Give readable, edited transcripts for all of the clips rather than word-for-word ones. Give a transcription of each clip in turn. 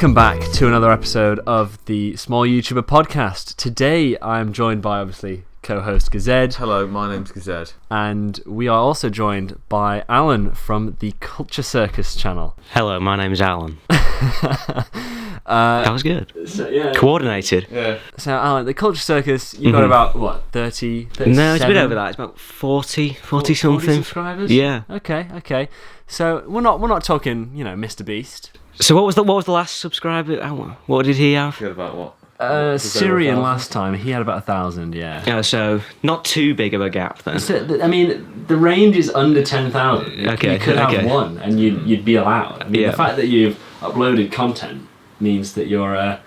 Welcome back to another episode of the Small YouTuber Podcast. Today I'm joined by, obviously, co-host Gazed. Hello, my name's Gazed. And we are also joined by Allan from the Circus channel. Hello, my name's Allan. That was good. So, yeah. Coordinated. Yeah. So, Allan, the Circus, you've got about, what, 30, 37? No, it's a bit over that. It's about 40 something. 40 subscribers? Yeah. Okay. So, we're not talking, Mr. Beast. So what was the last subscriber? What did he have? You had about what? Syrian last time, he had about 1,000, yeah. Yeah, so not too big of a gap then. So, the range is under 10,000. Okay, you could have one, and you'd be allowed. The fact that you've uploaded content means that you're a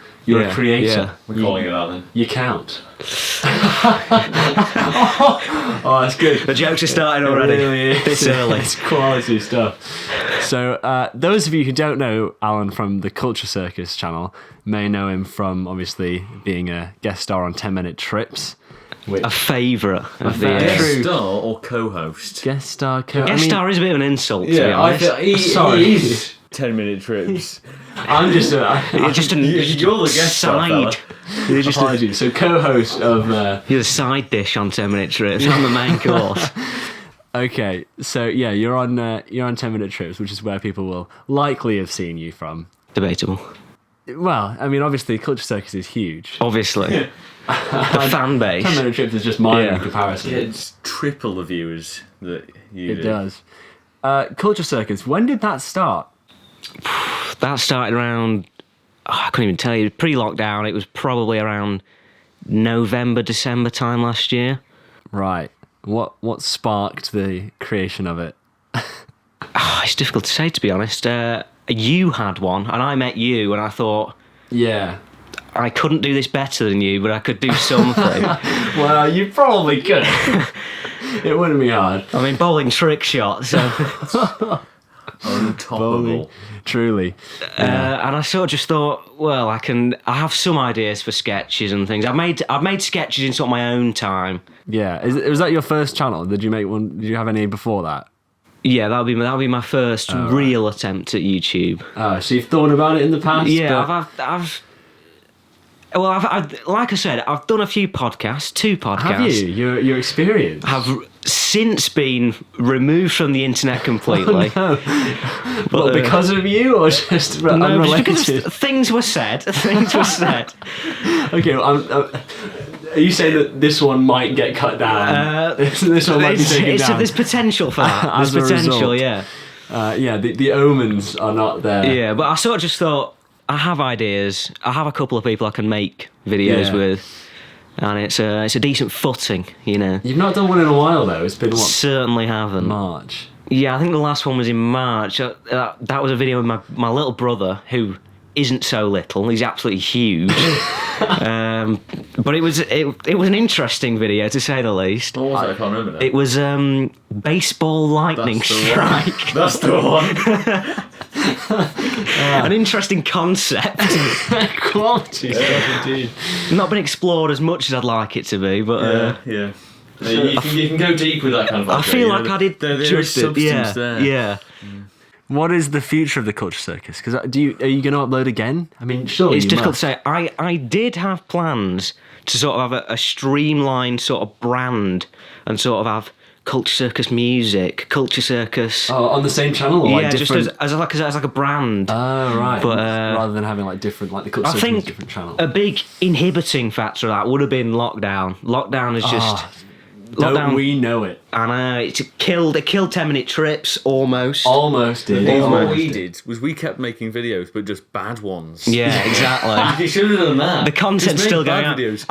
creator. Yeah. We're calling it that then. You count. Oh, that's good. The jokes are starting already. It really is. This early. It's quality stuff. So, those of you who don't know Allan from the Circus channel may know him from, obviously, being a guest star on 10-Minute Trips. A favourite of the Guest star or co-host? Guest star, Guest star is a bit of an insult, to be honest. He's 10-minute trips. I'm just you're the guest star, side. You're just apologies. So co-host of You're the side dish on 10-Minute Trips. I'm the main course. Okay, so yeah, you're on 10-Minute Trips, which is where people will likely have seen you from. Debatable. Well, obviously, Circus is huge. Obviously. The fan base. 10-Minute Trips is just mine in comparison. It's triple the viewers that you do. It does. Circus, when did that start? That started around, I couldn't even tell you, pre-lockdown. It was probably around November, December time last year. Right. What sparked the creation of it? It's difficult to say, to be honest. You had one, and I met you, and I thought, yeah, I couldn't do this better than you, but I could do something. Well, you probably could. It wouldn't be hard. Bowling trick shot, so... Untoppable. Truly. And I sort of just thought, well, I have some ideas for sketches and things. I've made sketches in sort of my own time. Yeah. Was that your first channel? Did you make one? Did you have any before that? Yeah, that'll be my first real attempt at YouTube. Oh, so you've thought about it in the past? Yeah, I've like I said, I've done a few podcasts, 2 podcasts. Have you? Your experience? Have since been removed from the internet completely. Oh, no. Well, because of you, or just unrelated? Just because things were said. Okay, well, are you saying that this one might get cut down? This one might be taken down? There's potential for that. As There's potential, result. Yeah. The omens are not there. Yeah, but I sort of just thought, I have ideas. I have a couple of people I can make videos with, and it's a decent footing, You've not done one in a while though. It's been what? Certainly haven't. March. Yeah, I think the last one was in March. That was a video with my little brother, who isn't so little. He's absolutely huge. But it was an interesting video, to say the least. What was it? I can't remember now. It was baseball lightning strike. That's the one. An interesting concept. Quality stuff indeed. Not been explored as much as I'd like it to be, but Yeah, you can go deep with that kind of I feel like I did there is just substance there. Yeah. What is the future of the Circus? Because are you going to upload again? Surely It's you difficult must. to say. I did have plans to sort of have a streamlined sort of brand and sort of have Circus music, Circus. Oh, on the same channel? Or Yeah, like different... just as like a brand. Oh, right. But, rather than having like different, like the Circus I think different channel. A big inhibiting factor of that would have been lockdown. Lockdown is just... Don't we know it? I know, it killed 10-minute trips, almost. Almost did. What we did was we kept making videos, but just bad ones. Yeah, exactly. You should have done that. The content's Just make still going bad out. videos.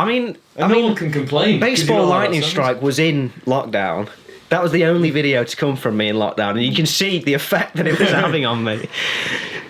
No one can complain. Baseball lightning strike was in lockdown. That was the only video to come from me in lockdown, and you can see the effect that it was having on me.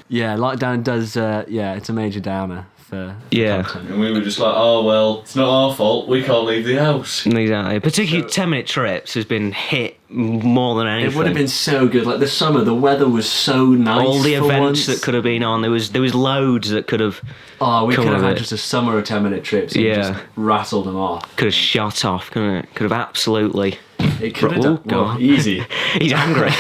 Yeah, lockdown does. It's a major downer for content. And we were just like, oh well, it's not our fault. We can't leave the house. Exactly. Particularly 10-minute trips has been hit more than anything. It would have been so good. Like the summer, the weather was so nice. All the for events once. that could have been on. There was loads that could have. Oh, we come could have of had it. just a summer of 10-minute trips and just rattled them off. Could have shot off, couldn't it? Could have absolutely. It could have Oh, done. Well, God. easy. He's angry.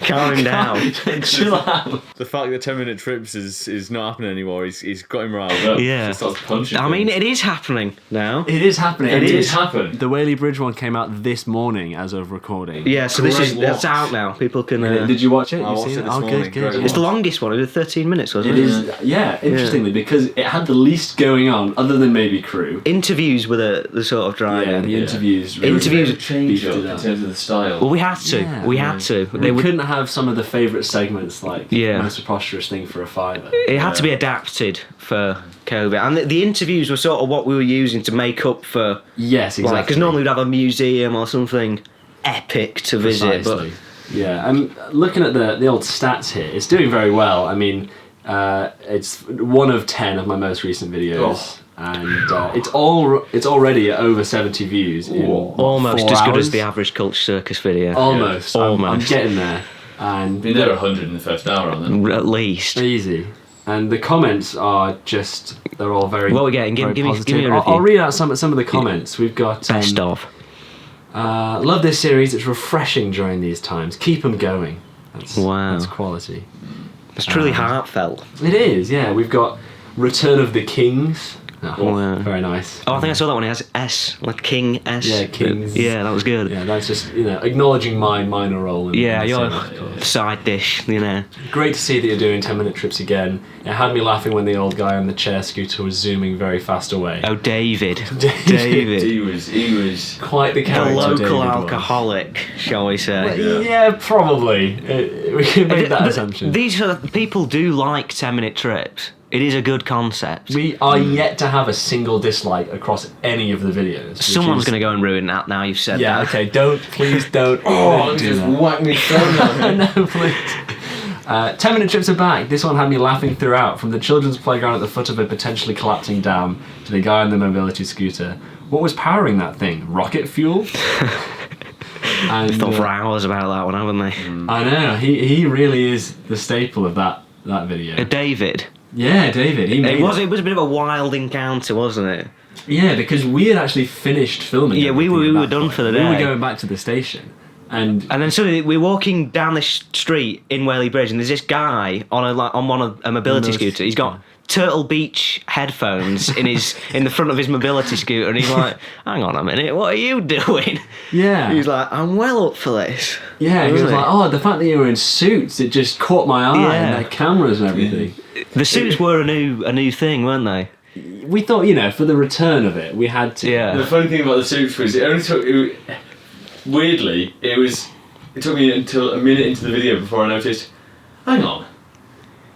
Calm him down. Chill out. The fact that 10-minute trips is not happening anymore, he's got him riled up. Yeah. He starts punching I mean, things. it is happening now. It is happening. It is happen. The Whaley Bridge one came out this morning as of recording. Yeah, so Great that's watch. out now. People can. Did you watch it? I You watched seen it this Oh, morning. good, good. Great It's the longest one. It was 13 minutes, wasn't It it? is, yeah, interestingly, because it had the least going on, other than maybe crew. Interviews were the sort of Yeah, driving. the interviews. Interviews- There was a change beefed up it in up. terms of the style. Well, we had to. Yeah, we had to. We They would. couldn't have some of the favourite segments like Yeah. most preposterous thing for a fiver. It had to be adapted for COVID, and the interviews were sort of what we were using to make up for. Yes, exactly. Like, because normally we'd have a museum or something epic to visit, but Precisely. Yeah, and looking at the old stats here, it's doing very well. I mean, it's 1 of 10 of my most recent videos, and it's already at over 70 views. In almost 4 as good hours. as the average Culture Circus video. Almost. Yeah. I'm Almost. getting there, and Been there 100 in the first hour, aren't they? At least. easy. And the comments are just—they're all very. What are we getting? Give very me a positive. review. I'll read out some of the comments. We've got Best of. love this series. It's refreshing during these times. Keep them going. Wow. That's quality. It's truly heartfelt. It is. Yeah. We've got Return of the Kings. Oh, Wow. very nice. Oh, I think I saw that one. It has S, like King S. Yeah, Kings. Yeah, that was good. Yeah, that's just acknowledging my minor role. In Yeah, in the your series, of course. side dish, you know. Great to see that you're doing 10-minute trips again. It had me laughing when the old guy on the chair scooter was zooming very fast away. Oh, David. David. He was. Quite the The character. local David was. alcoholic, shall we say. Yeah, probably. We can make that But assumption. These are, people do like 10-minute trips. It is a good concept. We are yet to have a single dislike across any of the videos. Someone's going to go and ruin that now you've said Yeah, that. okay, please don't. Oh, don't he do just that. whacked me phone on No, please. 10-minute trips are back. This one had me laughing throughout, from the children's playground at the foot of a potentially collapsing dam to the guy on the mobility scooter. What was powering that thing? Rocket fuel? And, Thought for hours about that one, haven't they? I know, he really is the staple of that video. David. Yeah, David. He made It was a bit of a wild encounter, wasn't it? Yeah, because we had actually finished filming. Yeah, we everything were at that done point. for the We were day. going back to the station, and And then suddenly we're walking down this street in Whaley Bridge, and there's this guy on a mobility scooter. He's got Turtle Beach headphones in the front of his mobility scooter, and he's like, "Hang on a minute, what are you doing?" yeah, He's like, "I'm well up for this." yeah. He was Wasn't like, "Oh, the fact that you were in suits, it just caught my eye, Yeah. and their cameras and everything." The suits were a new thing, weren't they? We thought, for the return of it, we had to. Yeah. The funny thing about the suits was it only took. Weirdly, it took me until a minute into the video before I noticed. Hang on,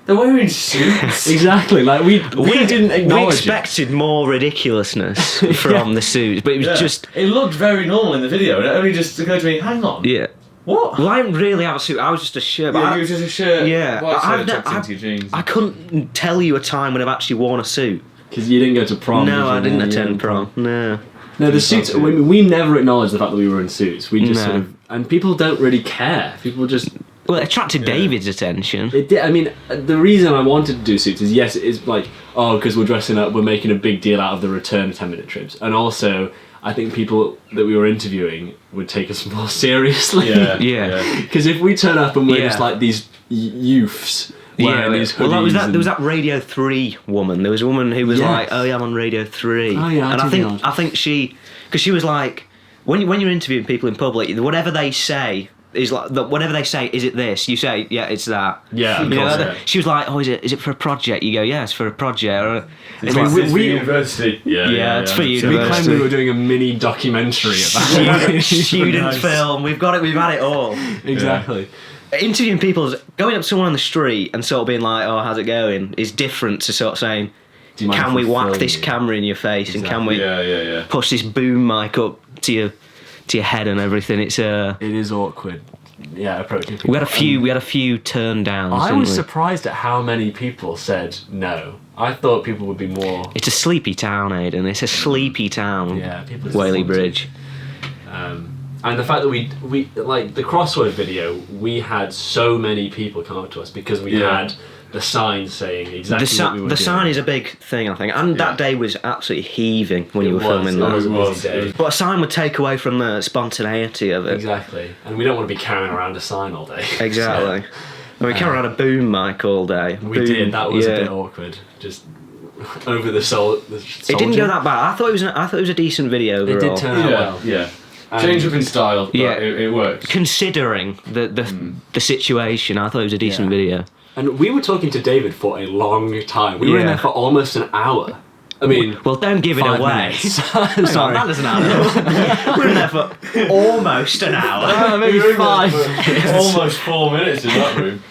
they're wearing suits. Exactly. Like we didn't We acknowledge it. expected more ridiculousness from the suits, but it was Yeah. just It looked very normal in the video, and it only just occurred to me. Hang on. yeah. What? Well, I didn't really have a suit. I was just a shirt. But Yeah, I- it was just a shirt. Yeah, white I've shirt ne- tucked I've- into your jeans. I couldn't tell you a time when I've actually worn a suit. Because you didn't go to prom. No, did you? I didn't you attend prom. No. No, the suits. We never acknowledged the fact that we were in suits. We just No. sort of, and people don't really care. People just. Well, it attracted David's attention. It did. I mean, the reason I wanted to do suits is yes, it's like because we're dressing up, we're making a big deal out of the return of 10-minute trips, and also I think people that we were interviewing would take us more seriously. Yeah. Yeah. Because if we turn up and we're Yeah. just like these youths wearing these hoodies, well, there and- was that Radio 3 woman. There was a woman who was Yes. like, "Oh yeah, I'm on Radio 3." Oh, yeah, I and do I think know. I think because she was like, when you're interviewing people in public, whatever they say is like whatever they say. Is it this? You say, yeah, it's that. Yeah, of You know, course, yeah. She was like, "Oh, is it for a project?" You go, "Yeah, it's for a project." Or, It's like, like, it's for we- university. Yeah, it's for we university. claimed we were doing a mini documentary about it. student film. We've had it all. Exactly. Interviewing people, going up to someone on the street and sort of being like, "Oh, how's it going?" is different to sort of saying, Do you mind "Can if we we whack film this you?" camera in your face and can we Yeah. push this boom mic up to your head and everything?" It's It is awkward. Yeah, approaching people. we had a few turn downs. I didn't was we? surprised at how many people said no. I thought people would be more. It's a sleepy town, Aidan. It's a sleepy town. Yeah, people just Whaley want to- Bridge. And the fact that we like the crossword video, we had so many people come up to us because we Yeah. had the sign saying exactly what we were The doing. sign is a big thing, I think, and that day was absolutely heaving when you were filming that. It was a was. busy day. But a sign would take away from the spontaneity of it. Exactly, and we don't want to be carrying around a sign all day. Exactly. And we carried around a boom mic all day. So we did. That was a bit awkward. Just over the soul. It didn't go that bad. I thought it was a decent video overall. It did turn out well. Yeah. Change up in style, but it worked. Considering the situation, I thought it was a decent video. And we were talking to David for a long time. We were in there for almost an hour. I mean, well, don't give it 5 away. minutes. Sorry, that doesn't add up. We were in there for almost an hour. maybe 5. Almost 4 minutes in that room.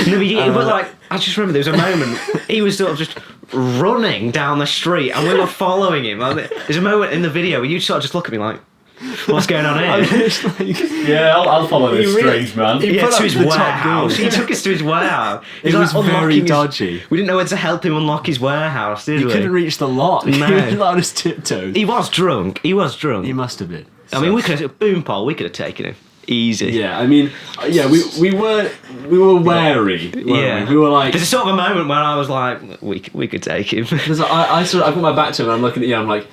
No, but like, I just remember there was a moment he was sort of just running down the street, and we were following him. There's a moment in the video where you sort of just look at me like, what's going on here? Yeah, I'll follow this strange man. He Yeah, put to up his the top warehouse. gear. He took us to his warehouse. It was very dodgy. We didn't know where to help him unlock his warehouse, did You we? couldn't reach the lock. No. He was on his tiptoes. He was drunk. He must have been. I mean, we could have boom pole. We could have taken him easy. Yeah, I mean, we were wary. weren't we? We were like, there's a sort of a moment where I was like, we could take him. because I put my back to him and I'm looking at you. I'm like,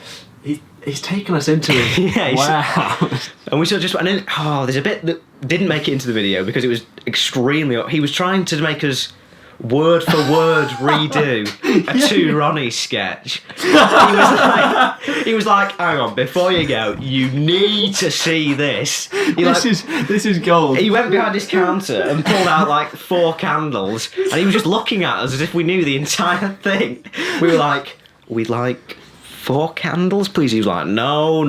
he's taken us into his warehouse. And we sort of just went, and then, there's a bit that didn't make it into the video because it was extremely. He was trying to make us word for word redo a Two Ronnie sketch. He was like, hang on, before you go, you need to see this. This is gold. He went behind his counter and pulled out like 4 candles, and he was just looking at us as if we knew the entire thing. We were like, we'd like 4 candles, please. He was like, no.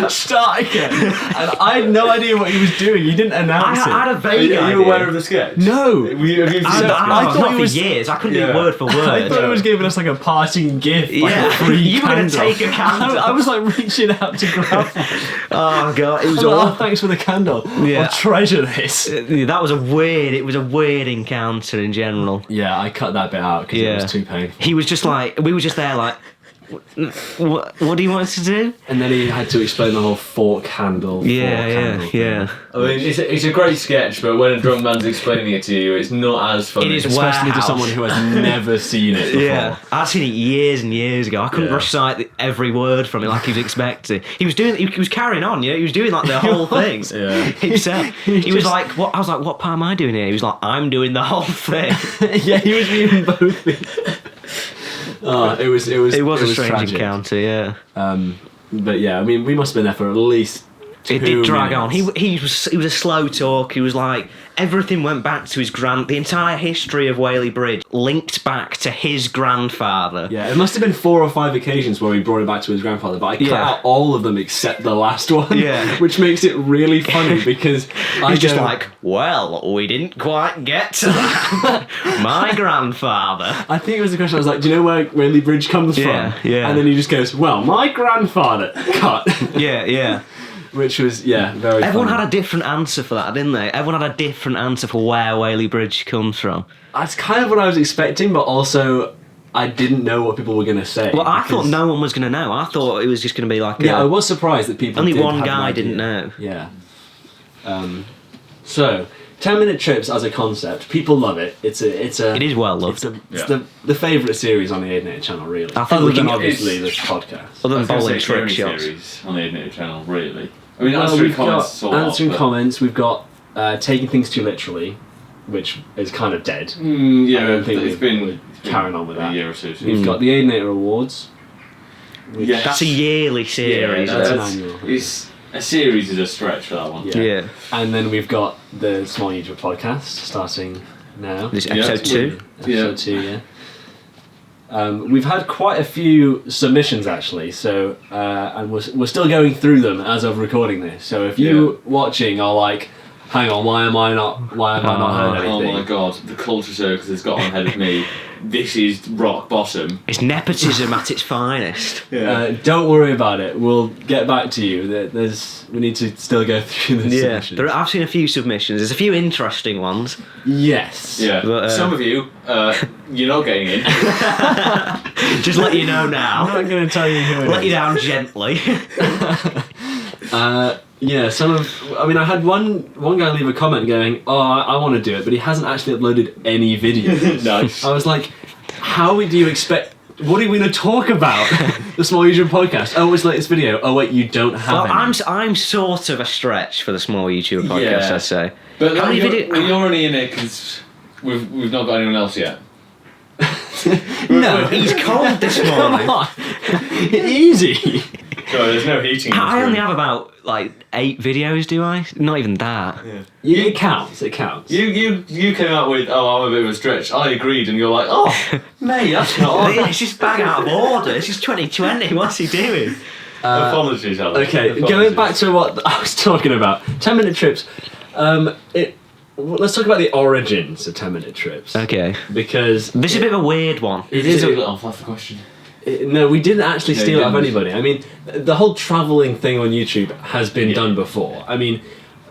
Start again. And I had no idea what he was doing. He didn't announce it. I had a vague Are idea. you aware of the sketch? No. Have you seen I thought thought he for was- years. I couldn't do Yeah. word for word. I thought he was giving us like a parting gift, like Yeah. a free You were gonna candle. take a candle. I was like reaching out to grab one. Oh god, it was I was like, awful. thanks for the candle. Yeah. I'll treasure this. That was a weird encounter in general. Yeah, I cut that bit out because it was too painful. He was just like, we were just there like, what do you want us to do? And then he had to explain the whole fork handle. fork handle thing. I mean, it's a great sketch, but when a drunk man's explaining it to you, it's not as funny. It is Especially to warehouse. someone who has never seen it before. Yeah, I'd seen it years and years ago. I couldn't Yeah. recite every word from it like he was expecting. He was carrying on, you know. He was doing like the whole thing. Yeah. Himself. He was like, what? I was like, what part am I doing here? He was like, I'm doing the whole thing. Yeah, he was reading both things. It was a strange tragic. encounter, yeah. But yeah, I mean, we must have been there for at least 2 It did drag on. minutes. He was a slow talk. He was like, everything went back to his the entire history of Whaley Bridge linked back to his grandfather. Yeah, it must have been 4 or 5 occasions where he brought it back to his grandfather, but I cut Yeah. out all of them except the last one. Yeah. Which makes it really funny because He's just like, well, we didn't quite get to that. My grandfather. I think it was the question. I was like, "Do you know where Whaley Bridge comes Yeah, from?" yeah. And then he just goes, "Well, my grandfather." Cut. Yeah. Which was very. Everyone funny. had a different answer for that, didn't they? Everyone had a different answer for where Whaley Bridge comes from. That's kind of what I was expecting, but also I didn't know what people were going to say. Well, I thought because- no one was going to know. I thought it was just going to be like Yeah, I was surprised that people. only did one have an guy idea. didn't know. Yeah. So, 10-minute trips as a concept, people love it. It is well loved. It's the favourite series on the Aidnated channel, really. I think Other we than can- obviously this podcast. Other I than was gonna bowling say trick the only shots. series on the Ignited channel, really. I mean, Well, answering we've comments, got sort of, answering but- comments. We've got taking things too literally, which is kind of dead. Yeah, I don't think it's we're been carrying on with a that. year or two. since. We've got the Aidnated Awards. Which, Yeah. That's a yearly series. that's an that's- annual. It's a series is a stretch for that one. Yeah. Yeah. And then we've got the Small YouTuber podcast starting now. This Yeah. episode 2. Episode 2, yeah. We've had quite a few submissions actually, so and we're still going through them as of recording this. So if you watching are like, hang on, why have I not heard Oh anything? my god, the culture circus has got on ahead of me. This is rock bottom. It's nepotism at its finest. Don't worry about it. We'll get back to you. We need to still go through the Yeah, submissions. I've seen a few submissions. There's a few interesting ones. Yes. Yeah, But, some of you, you're not getting in. Just let you know I'm now. not going to tell you who it Let is. you down gently. Yeah, I had one guy leave a comment going, "Oh, I want to do it," but he hasn't actually uploaded any videos. Nice. I was like, "How do you expect? What are we going to talk about? The Small YouTube podcast? Oh, it's the latest video. Oh wait, you don't have Well, any." I'm sort of a stretch for the Small YouTuber podcast, Yeah. I'd say. But How many you're only in it because we've not got anyone else yet. No, He's cold this come morning. on, easy. So there's no heating. in this I only room. have about like 8 videos, do I? Not even that. Yeah. It counts. It counts. You came out with, I'm a bit of a stretch. I agreed, and you're like, oh, mate, that's not on. It's just bang out of order. It's just 2020. What's he doing? Apologies, Allan. Okay, Apologies. going back to what I was talking about, 10-minute trips. Let's talk about the origins of 10-minute trips. Okay. Because This is a bit of a weird one. it is. That's the question. No, we didn't actually No, steal you it off didn't. anybody. I mean, the whole travelling thing on YouTube has been done before. I mean,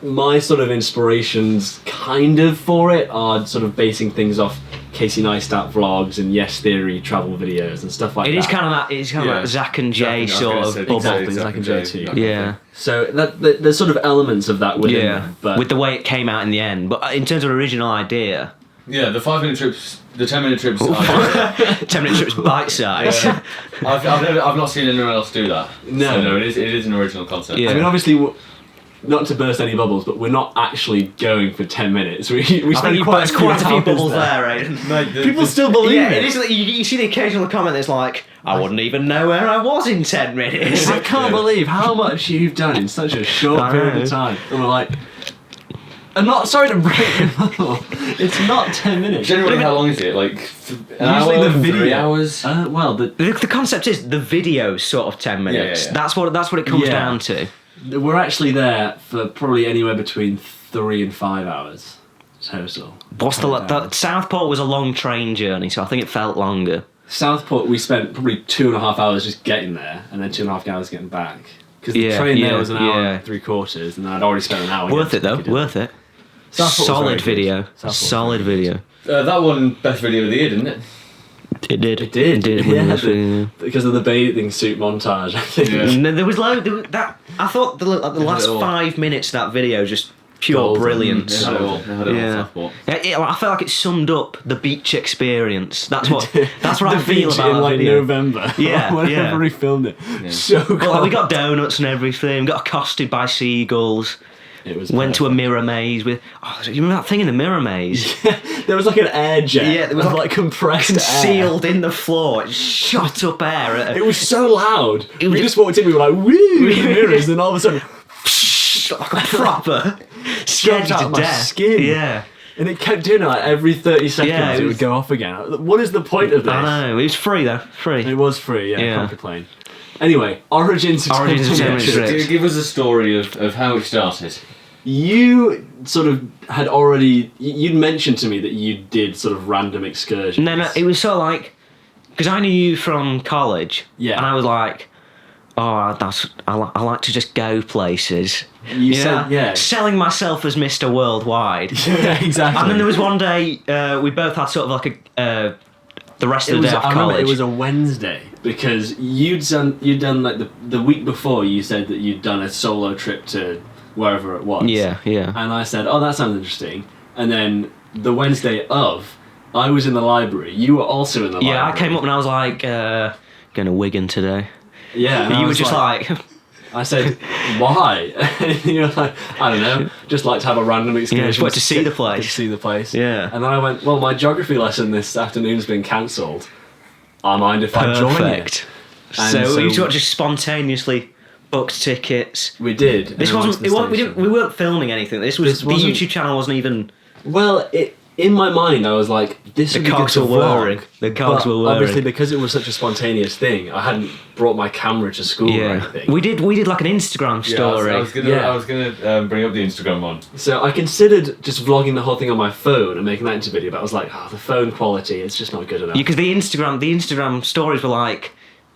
my sort of inspirations kind of for it are sort of basing things off Casey Neistat vlogs and Yes Theory travel videos and stuff like that. It is kind of that. It's kind of Yeah. like Zach and Jay Zach and- I sort was of gonna say, bubble. exactly, Zach and Jay too. Yeah. So there's sort of elements of that within Yeah. them, but With the way it came out in the end, but in terms of original idea, Yeah, the 5-minute trips, the 10-minute trips. 10-minute trips bite size. I've not seen anyone else do that. No. So, no, it is an original concept. Yeah. I mean, obviously, not to burst any bubbles, but we're not actually going for 10 minutes. We I think spent there's quite a few hours bubbles there. there, right? Mate, People still believe Yeah, it. it is. Like, you see the occasional comment that's like, "I wouldn't even know where I was in 10 minutes." I can't believe how much you've done in such a short I period know. of time. And we're like, I'm not sorry to break your bubble. It's not 10 minutes. Generally, how long is it? Like an Usually hour, the video. 3 hours. Well, The concept is the video's sort of 10 minutes. yeah. That's what it comes Yeah. down to. we're actually there for probably anywhere between 3 and 5 hours total. What's the Southport was a long train journey, so I think it felt longer. Southport, we spent probably 2.5 hours just getting there, and then 2.5 hours getting back. Because the train there was an hour and 3/4, and I'd already spent an hour. Worth it though. getting to Worth it. Southport was Solid very good. video. Southport was Solid very video. That one best video of the year, didn't it? It did. It did. It Yeah, did. because of the bathing suit montage, I think. Yeah. No, there was that. I thought the last it all. 5 minutes of that video just pure Golden. brilliance. They had it all. They had it all. Yeah. Southport. I felt like it summed up the beach experience. That's what I The feel beach about in that like video. November. Yeah, whenever yeah. we filmed it. So cold. Well, we got donuts and everything. Got accosted by seagulls. It was Went to a perfect. mirror maze with. Oh, you remember that thing in the mirror maze? There was like an air jet. Yeah, there was of, like compressed Concealed in the floor. It shot up air. air. It was so loud. It was- We just walked in. We were like, "Woo!" in the mirrors, and all of a sudden, like a proper. Scared jumped out you of to my death. skin. Yeah. and it kept doing it like every 30 seconds. Yeah, it it was- would go off again. What is the point of this? I know. It was free though. Free. It was free. Yeah, Yeah. can't complain. Anyway, origins of Origins of 10-minute 10-minute trips. trips. Give us a story of how it started. You sort of had already. You'd mentioned to me that you did sort of random excursions. No, it was so like, because I knew you from college. Yeah. And I was like, oh, I like to just go places. You said, yeah. Selling myself as Mr. Worldwide. Yeah, exactly. And then there was one day we both had sort of like the rest of the day off I remember college. it was a Wednesday because you'd done like the week before. You said that you'd done a solo trip to wherever it was. Yeah. And I said, oh, that sounds interesting. And then the Wednesday of, I was in the library. You were also in the library. Yeah, I came up and I was like, going to Wigan today. Yeah. and And I you were was just like I said, why? And you were like, I don't know, just like to have a random excursion. just wanted to see the place. To see the place. Yeah. And then I went, well, my geography lesson this afternoon's been cancelled. I mind if I join you? perfect. And So, so- we sort of just spontaneously booked tickets. We did. This and I went wasn't. to the It wasn't station. we weren't filming anything. This This the wasn't- YouTube channel wasn't even. Well, in my mind, I was like, this The would be good cogs to were vlog. whirring. The cogs But were whirring. obviously, because it was such a spontaneous thing, I hadn't brought my camera to school or Yeah, anything. we did like an Instagram story. I was gonna Yeah. bring up the Instagram one. So I considered just vlogging the whole thing on my phone and making that into video, but I was like, the phone quality, it's just not good enough. Because the Instagram stories were like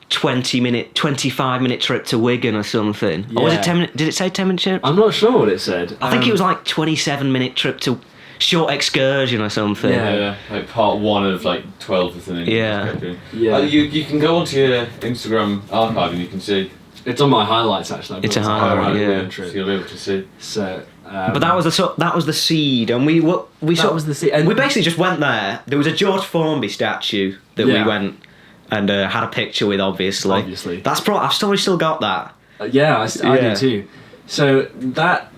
25-minute trip to Wigan or something. Or was Yeah. it 10 minute? Did it say 10-minute trip? I'm not sure what it said. I think it was like 27-minute trip to short excursion or something. Yeah. Like part 1 of like 12 or something. Yeah. Yeah. You can go onto your Instagram archive and you can see It's on my highlights actually. It's a highlight, yeah. Wigan So trip. you'll be able to see. So, But that was the seed, and we was the seed, and- we basically just went there. There was a George Formby statue that we Yeah. went and had a picture with. Obviously. That's I've still got that. Yeah, I do too. So that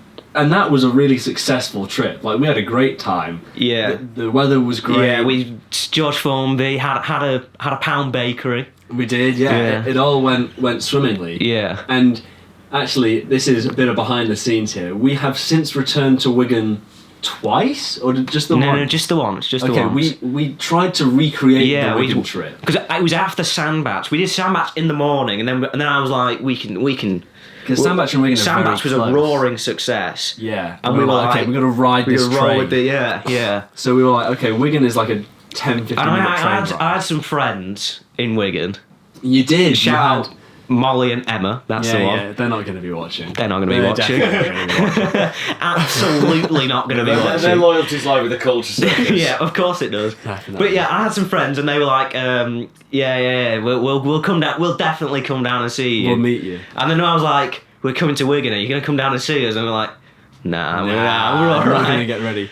was a really successful trip. Like, we had a great time. Yeah. The weather was great. Yeah, George Formby had a pound bakery. We did. Yeah. It all went swimmingly. Yeah. And actually, this is a bit of behind the scenes here. We have since returned to Wigan twice, or just the one? No, just the once. Just the Okay, once. we tried to recreate the Wigan trip. Because it was after Sandbach. We did Sandbach in the morning, and then I was like, we can. Because Sandbach and Wigan are very Sandbach was close. a roaring success. Yeah. And we were like, okay, we're going to ride this roll train. with it, yeah. So we were like, okay, Wigan is like a 10, 15 And minute train ride. I had some friends in Wigan. You did. Shout out Molly and Emma. That's the one. Yeah, they're not going to be watching. They're not going to be They're watching. definitely not gonna be watching. Absolutely not going to be Their watching. loyalties lie with the culture circus. Yeah, of course it does. Definitely. But yeah, I had some friends and they were like, we'll come down. We'll definitely come down and see you. We'll meet you. And then I was like, we're coming to Wigan. Are you going to come down and see us? And we're like, nah, we're all I'm not going to right. get ready.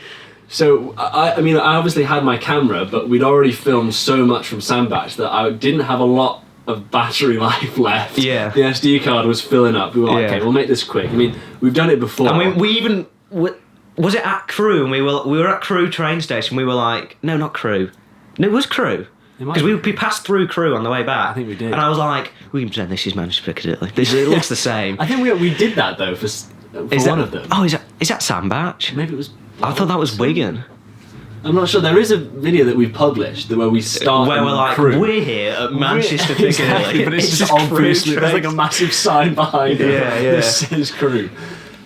So, I mean, I obviously had my camera, but we'd already filmed so much from Sandbach that I didn't have a lot of battery life left. Yeah. The SD card was filling up. We were like, Yeah. okay, we'll make this quick. I mean, we've done it before. And we even... Was it at Crewe? And we were at Crewe train station. We were like... No, not Crewe. No, it was Crewe. It might Because be we passed through Crewe on the way back. I think we did. And I was like, we can pretend this is Manchester Piccadilly. It looks the same. I think we did that, though, for one of them. Oh, is that Sandbach? Maybe it was... I thought that was Wigan. I'm not sure. There is a video that we've published where we start Where in we're like, Crewe. we're here at Manchester Piccadilly. Exactly, but it's just Crewe obviously there's like a train. massive sign behind it. Yeah. This is Crewe.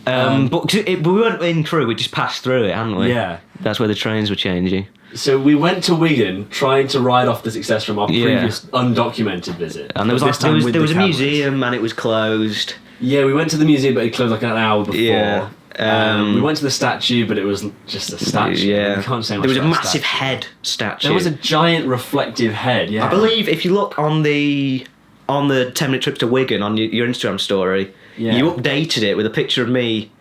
But 'cause we weren't in Crewe, we just passed through it, hadn't we? Yeah. That's where the trains were changing. So we went to Wigan trying to ride off the success from our previous undocumented visit. And there was But like this time with there was the a cameras. museum and it was closed. Yeah, we went to the museum, but it closed like an hour before. Yeah. We went to the statue, but it was just a statue. Yeah. You can't say much There was a about massive statue. head statue. There was a giant reflective head. Yeah. I believe if you look on the 10-minute trip to Wigan on your Instagram story, Yeah. you updated it with a picture of me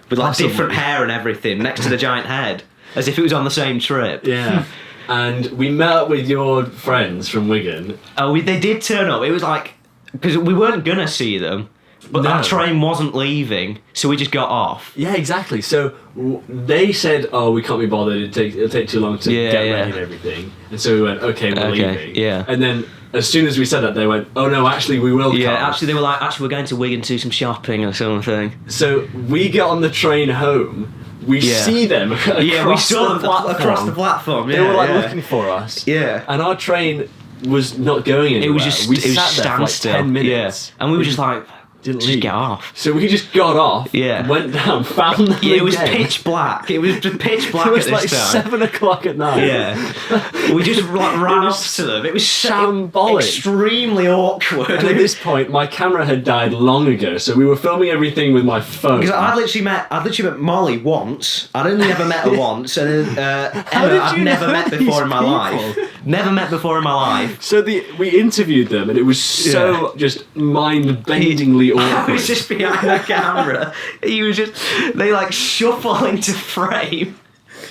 with like Possibly. different hair and everything next to the giant head, as if it was on the same trip. Yeah. And we met up with your friends from Wigan. Oh, they did turn up. It was like because we weren't gonna see them, but No. that train wasn't leaving, so we just got off. Yeah, exactly. So they said, "Oh, we can't be bothered. It'll take too long to Yeah, get yeah. ready and everything." And so we went, "Okay, we're Okay, leaving." yeah. And then as soon as we said that, they went, "Oh no, actually, we will Yeah, come." actually, they were like, we're going to Wigan to do some shopping or something. So we get on the train home. We Yeah. see them. Yeah, we saw them platform. across the platform. They Yeah, were like yeah. looking for us. Yeah. And our train was not going anywhere. It was just we it was sat there for like standstill. 10 minutes. Yeah. And we were just like, Didn't just leave. get off. So we just got off. Yeah. Went down. Found them. Yeah, it was again. pitch black. It was just pitch black It was at like this time. 7:00 at night. Yeah. We just like ran was up to them. It was shambolic. extremely awkward. And at this point, my camera had died long ago, so we were filming everything with my phone. Because I'd literally met Molly once. I'd only ever met her once, and then Emma did I've you never know met these before in my people? life. Never met before in my life. So we interviewed them, and it was so just mind-bendingly awkward. I was just behind the camera. They like shuffle into frame.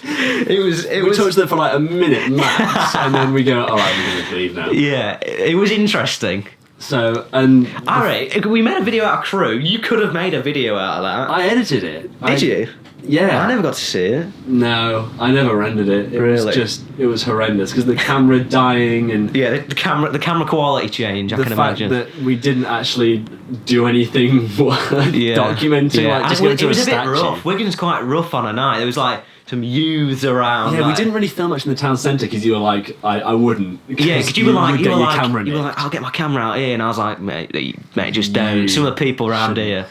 It we was talked to them for like a minute max, and then we go, all right, we're going to leave now. yeah, it was interesting. So, and Alright, we made a video out of Crewe. You could have made a video out of that. I edited it. Did you? Yeah. I never got to see it. No, I never rendered it. It Really? was horrendous because the camera dying and Yeah, the camera quality change. I the can fact imagine. that we didn't actually do anything documenting, like just And going to it was a statue. bit rough. Wigan's quite rough on a night. There was like some youths around. Yeah, we like- didn't really film much in the town centre because you were like, I wouldn't. Yeah, because you were like, would get your camera you were nicked. like, I'll get my camera out here, and I was like, mate, just don't. Some of the people around shouldn't. here.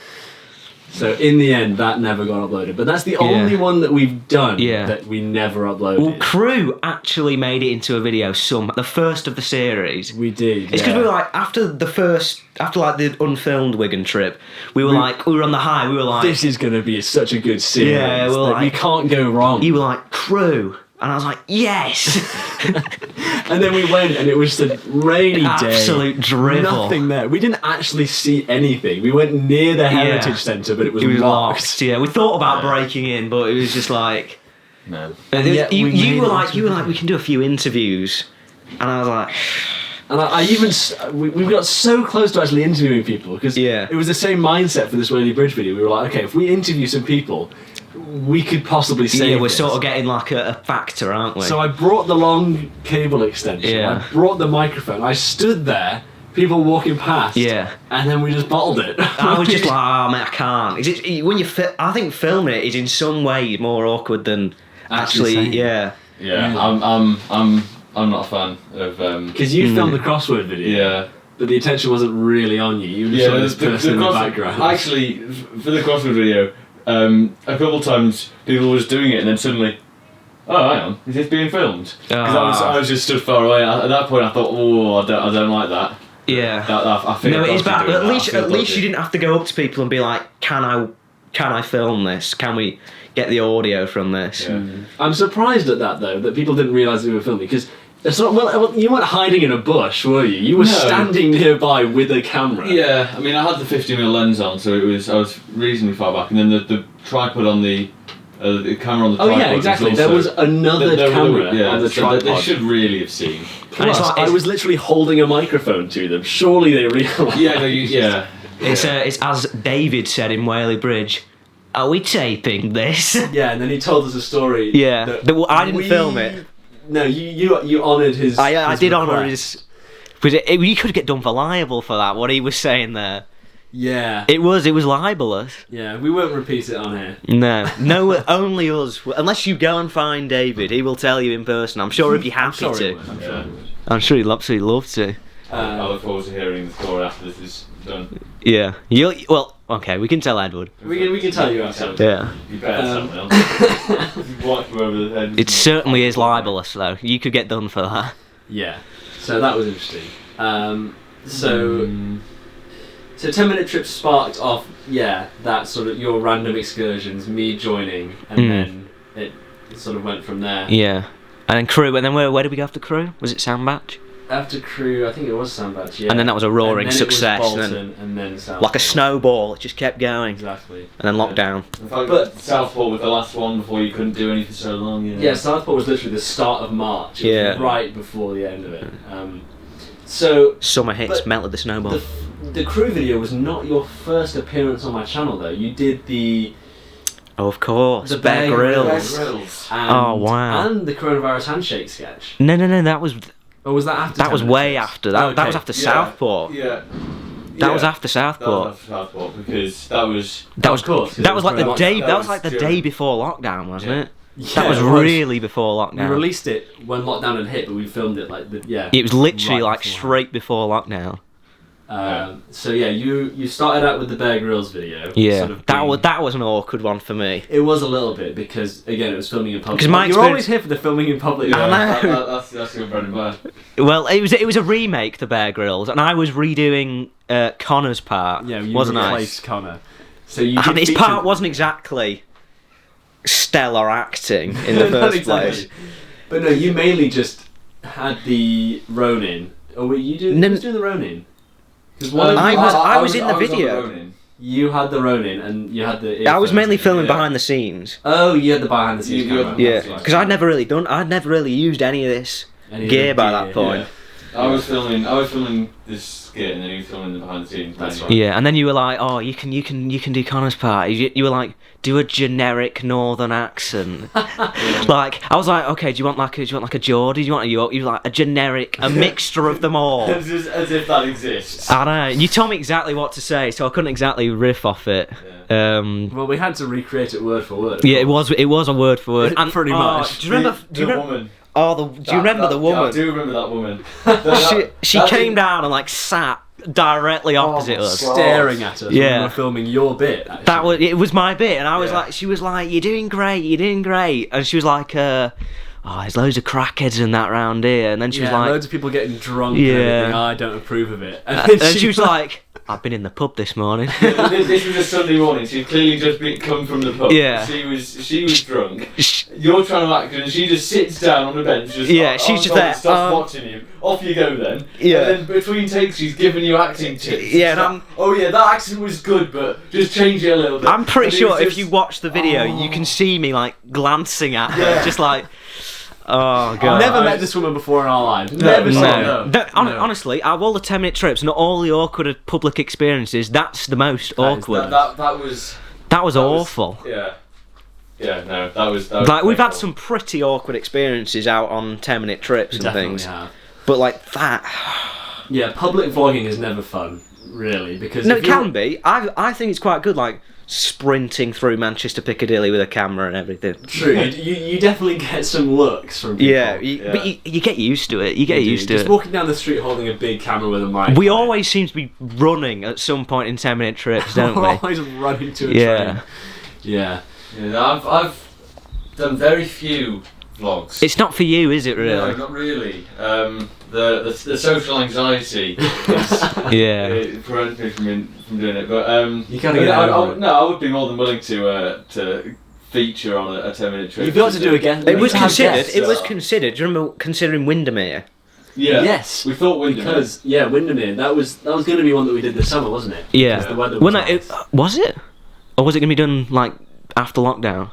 So in the end, that never got uploaded. But that's the only one that we've done Yeah. that we never uploaded. Well, Crewe actually made it into a video. The first of the series. We did. It's because we were like after like the unfilmed Wigan trip, we were on the high. We were like, this is going to be such a good series. Yeah, well, that we like- can't go wrong. you were like Crewe. And I was like, yes! And then we went, and it was just a rainy day. Absolute drivel. Nothing there. We didn't actually see anything. We went near the Heritage Centre, but it was locked. Yeah, we thought about breaking in, but it was just like... No. And yet we made you were it like, into the we can do a few interviews. And I was like... And I even we got so close to actually interviewing people because Yeah. it was the same mindset for this Whaley Bridge video. We were like, okay, if we interview some people, we could possibly save Yeah, we're this. sort of getting like a factor, aren't we? So I brought the long cable extension. Yeah. I brought the microphone. I stood there, people walking past. Yeah. And then we just bottled it. I was just like, oh man, I can't. When you I think filming it is in some way more awkward than Actually saying it. yeah. Yeah, I'm not a fan of. Because you filmed the crossword video. Yeah. But the attention wasn't really on you. You were just this person in the background. Actually, for the crossword video, a couple of times people were just doing it and then suddenly, oh, hang on, is this being filmed? Because I was just stood far away. At that point, I thought, oh, I don't like that. Yeah. I think No, it is bad. But at least you you didn't have to go up to people and be like, can I film this? Can we get the audio from this? Yeah. I'm surprised at that though, that people didn't realise we were filming because it's not well. You weren't hiding in a bush, were you? You were standing nearby with a camera. Yeah, I mean, I had the 50mm lens on, so I was reasonably far back, and then the tripod on the camera on the tripod. Oh yeah, exactly. There was another camera on the tripod. They should really have seen. Plus, I was literally holding a microphone to them. Surely they realised. Yeah, no, yeah. It's as David said in Whaley Bridge. Are we taping this? Yeah, and then he told us a story. Yeah, I didn't film it. No, you honoured his. I did honour request. his. But you could get done for libel for that. What he was saying there. Yeah. It was libelous. Yeah, we won't repeat it on here. No, only us. Unless you go and find David, he will tell you in person. I'm sure he'd be happy to. I'm sure he'd absolutely love to. I look forward to hearing the story after this is done. Yeah. Okay, we can tell Edward. We can tell you ourselves. Yeah. You better something else. Watch him over the head. It certainly is libelous, though. You could get done for that. Yeah. So that was interesting. So 10-minute trip sparked off. Yeah, that sort of your random excursions, me joining, and then it sort of went from there. Yeah. And then crew. And then where did we go after crew? Was it Sandbatch? After crew, I think it was Sandbatch, yeah. And then that was a roaring and then success. It was Bolton, and then Southport. Like a snowball, it just kept going. Exactly. And then lockdown. But Southport was the last one before you couldn't do anything so long. You know? Yeah, Southport was literally the start of March. It was Yeah. right before the end of it. So Summer hits, but melted the snowball. the crew video was not your first appearance on my channel, though. You did the Oh, of course. the Bear Bear Grylls. Grylls. And, Oh, wow. And the coronavirus handshake sketch. No, that was Or was that after? that was 10 way minutes? after. That Okay. was after Southport. Yeah. That was after That Southport. was after Southport because that was. That was Of course, That was like the that day. was- That was like the day before lockdown, wasn't Yeah. it? Yeah, That was it really before We lockdown. released it when lockdown had hit, but we filmed it like It was literally right like before. straight before lockdown. So yeah, you started out with the Bear Grylls video. Yeah, sort of that was an awkward one for me. It was a little bit because again it was filming in public. 'Cause my You're experience- always here for the filming in public. Yeah, I know. that's your bread and butter. Well, it was a remake, the Bear Grylls, and I was redoing Connor's part. Yeah, you wasn't I? replaced Connor. So you And did his feature- part wasn't exactly stellar acting in the Not first exactly. place. But no, you mainly just had the Ronin. Or were you doing? No, Who was doing the Ronin? Because I was in the on video. Ronin. you had the Ronin and you had the. I was mainly filming Yeah. behind the scenes. Oh, you had the behind the scenes You camera. had- Yeah, That's right. because I'd never really used any of this Any of gear the by gear, that point. yeah. I was filming this skit and then he was filming the behind the scenes. That's thing. right. Yeah, and then you were like, "Oh, you can do Connor's part." You were like, "Do a generic northern accent." Like, I was like, "Okay, do you want like a Geordie? Do you want a York? You like a generic, a mixture of them all." As if that exists. I know. You told me exactly what to say, so I couldn't exactly riff off it. Well, we had to recreate it word for word. Yeah, it was a word for word. And, Pretty much. Do you remember? The woman. Do you remember the woman? Yeah, I do remember that woman. She came down and like sat directly opposite us. Staring at us when Yeah. we were filming your bit. Actually. It was my bit, and I was Yeah. like, she was like, "You're doing great," and she was like, "Oh, there's loads of crackheads and that round here," and then she was like, loads of people getting drunk. Yeah. And everything. I don't approve of it. and she was like, I've been in the pub this morning. This was a Sunday morning. She'd clearly just come from the pub. Yeah. She was drunk. You're trying to act, and she just sits down on the bench. Just, she's just there. Stop watching you. Off you go then. Yeah. And then between takes, she's giving you acting tips. Yeah, and like, oh yeah, that accent was good, but just change it a little bit. I'm pretty And it sure was if just- you watch the video, you can see me like glancing at her, just like, oh god. I've never met this woman before in our lives. Never seen her. No. Honestly, out of all the 10-minute trips, not all the awkward public experiences, that's the most awkward. That was awful. No, that was Like, we've had painful. some pretty awkward experiences out on 10-minute trips We and definitely things. have. But like that. Yeah, public vlogging is never fun, really, because No, if it you're- can be. I think it's quite good, like sprinting through Manchester Piccadilly with a camera and everything. True, you definitely get some looks from people. Yeah, but you get used to it. You get used to Just it. walking down the street holding a big camera with a mic. We on it. always seem to be running at some point in 10-minute trips, don't We're we? always running to a Yeah. train. Yeah. Yeah, I've done very few vlogs. It's not for you, is it? No, Really? not really. The social anxiety Yeah. it prevents me from doing it. But You gotta get over it. No, I would be more than willing to feature on a 10-minute trip. You've got to do it again. It was considered. Guests. It was considered. Do you remember considering Windermere? Yeah. Yes. We thought Windermere. Because Windermere. That was going to be one that we did this summer, wasn't it? Yeah. Because the weather Well, was no, nice. was it? Or was it going to be done like after lockdown?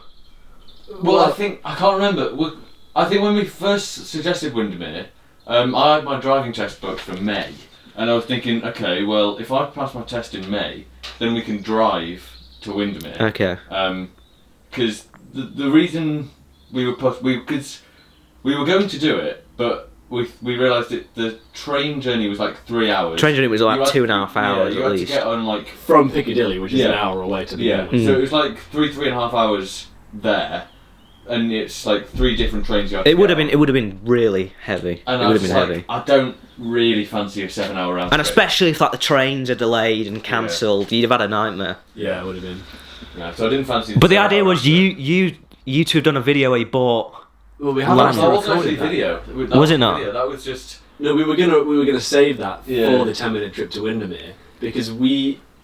Well, I can't remember. I think when we first suggested Windermere, I had my driving test booked for May, and I was thinking, okay, well, if I pass my test in May, then we can drive to Windermere. Okay. Because the reason we were because we were going to do it, but we realised that the train journey was like 3 hours. Train journey was You like had 2.5 hours you at had least. to get on like From Piccadilly, which is an Yeah. hour away to the yeah, Mm. so it was like 3.5 hours there, and it's like 3 different trains you have to It would have get been. on. It would have been really heavy. And It I would was have been just heavy. like, I don't really fancy a 7-hour round And trip. especially if like the trains are delayed and cancelled, you'd have had a nightmare. Yeah, it would have been. Yeah, so I didn't fancy. But the 7-hour idea was round trip. you two have done a video where you bought. Well, we Land. haven't That wasn't recorded actually that. video. Was it not? Video. That was just. No, we were gonna save that Yeah. for the 10-minute trip to Windermere because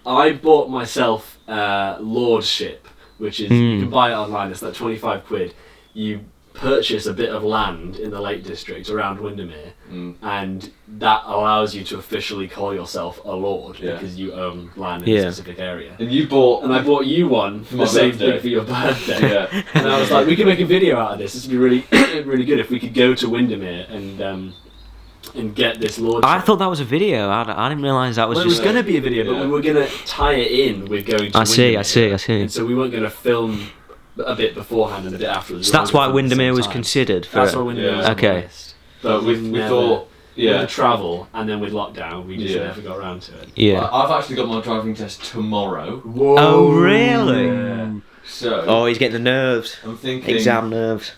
I bought myself Lordship, which is you can buy it online. It's like 25 quid. You purchase a bit of land in the Lake District around Windermere, and that allows you to officially call yourself a lord Yeah. because you own land in a Yeah. specific area. And you bought. And I bought you one for my the same birthday. thing for your birthday. Yeah. And I was like, we could make a video out of this. This would be really, really good if we could go to Windermere and get this lordship. I thought that was a video. I didn't realise that was Well, it was just. going to be a video, but Yeah. we were going to tie it in with going to I see. Windermere. And so we weren't going to film a bit beforehand and a bit afterwards. So We that's wanted why to film at the Windermere same was time. considered for That's it. why Windermere was Yeah. on the Okay. list. But we never- thought. With Yeah. the travel and then with lockdown, we just Yeah. never got around to it. Yeah. I've actually got my driving test tomorrow. Whoa! Oh really? Yeah. So. Oh, he's getting the nerves. I'm thinking. Exam nerves.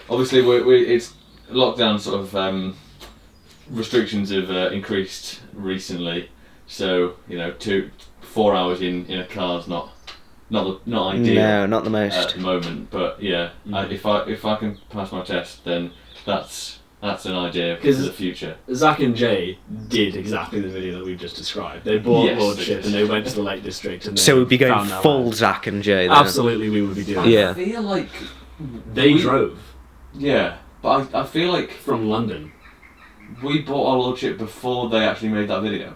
Obviously, it's lockdown sort of restrictions have increased recently, so 4 hours in a car is not ideal No, not the at most. the moment. But yeah, if I can pass my test, then that's an idea for 'Cause- the future. Zach and Jay did exactly the video that we've just described. They bought Yes, Lordship they did. and they went to the Lake District and they So we'd be going found their full land. Zach and Jay. Then. Absolutely, we would be doing Yeah. I feel like They we- drove Yeah, but I feel like from London. we bought our Lordship before they actually made that video.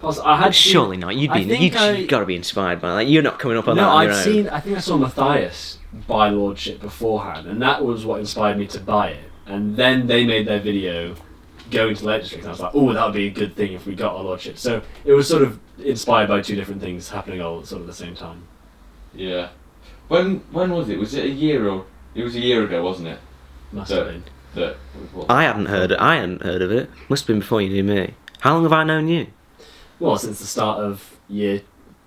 Plus, I had seen- Surely not. You'd I be. think I- You've got to be inspired by that. You're not coming up on that No, on your I'd own. seen. I think I saw Matthias buy Lordship beforehand, and that was what inspired me to buy it. And then they made their video going to the Lake District, and I was like, "Oh, that would be a good thing if we got a Lordship." So it was sort of inspired by two different things happening all sort of at the same time. Yeah. When was it? Was it a year or? It was a year ago, wasn't it? Must So- have been. That. I hadn't heard of it. Must have been before you knew me. How long have I known you? Well, since the start of year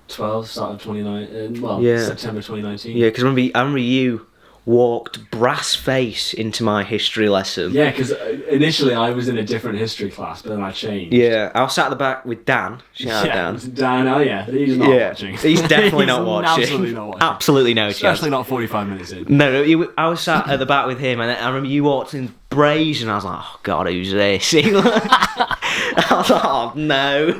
12, start of 2019. Well, Yeah. September 2019. Yeah, because I remember you walked brass face into my history lesson. Yeah, because initially I was in a different history class, but then I changed. Yeah, I was sat at the back with Dan. Shout out Dan. Dan, oh yeah, he's not watching. He's definitely not watching. Absolutely not watching. Absolutely no chance. Especially not 45 minutes in. No, I was sat at the back with him, and I remember you walked in brazen, and I was like, oh God, who's this? I was like, oh no.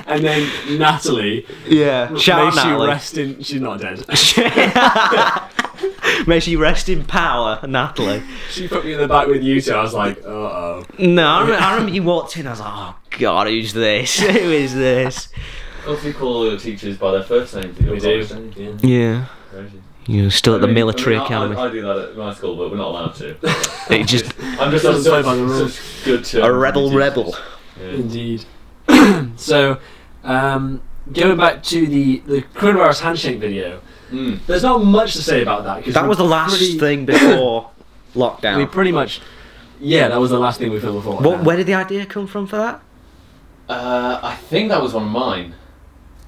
And then Natalie. Yeah. Shout out Natalie. Rest in. She's not dead. May she rest in power, Natalie. She put me in the back with you two. I was like, uh-oh. No, I remember you walked in. I was like, oh God, who's this? Who is this? Also, you call all your teachers by their first name. We do. Yeah. You're still at the military academy. I do that at my school, but we're not allowed to. It just I'm just Doesn't play by the rules. such good term. a rebel. Yeah. Indeed. So, going back to the coronavirus handshake video, there's not much to say about that. That was the last thing before lockdown. We pretty much, that was the last thing we filmed before. Where did the idea come from for that? I think that was one of mine.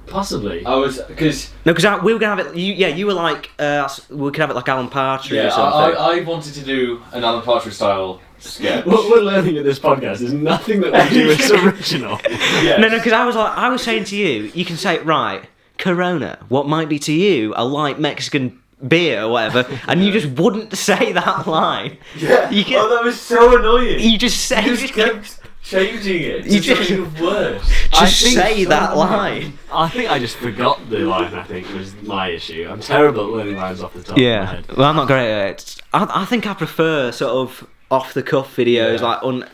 Possibly. I was because we were gonna have it. You were like, we could have it like Alan Partridge or something. I wanted to do an Alan Partridge style sketch. What we're learning at this podcast is nothing that we do is original. Yes. No, because I was saying to you, you can say, right, Corona, what might be to you a light Mexican beer or whatever, and you just wouldn't say that line. Yeah. That was so annoying. You just say, You just kept changing it. You to just- something worse. just say that line. I think I just forgot the line, I think, was my issue. I'm terrible at learning lines off the top of my head. Well, I'm not great at it. I think I prefer sort of off the cuff videos,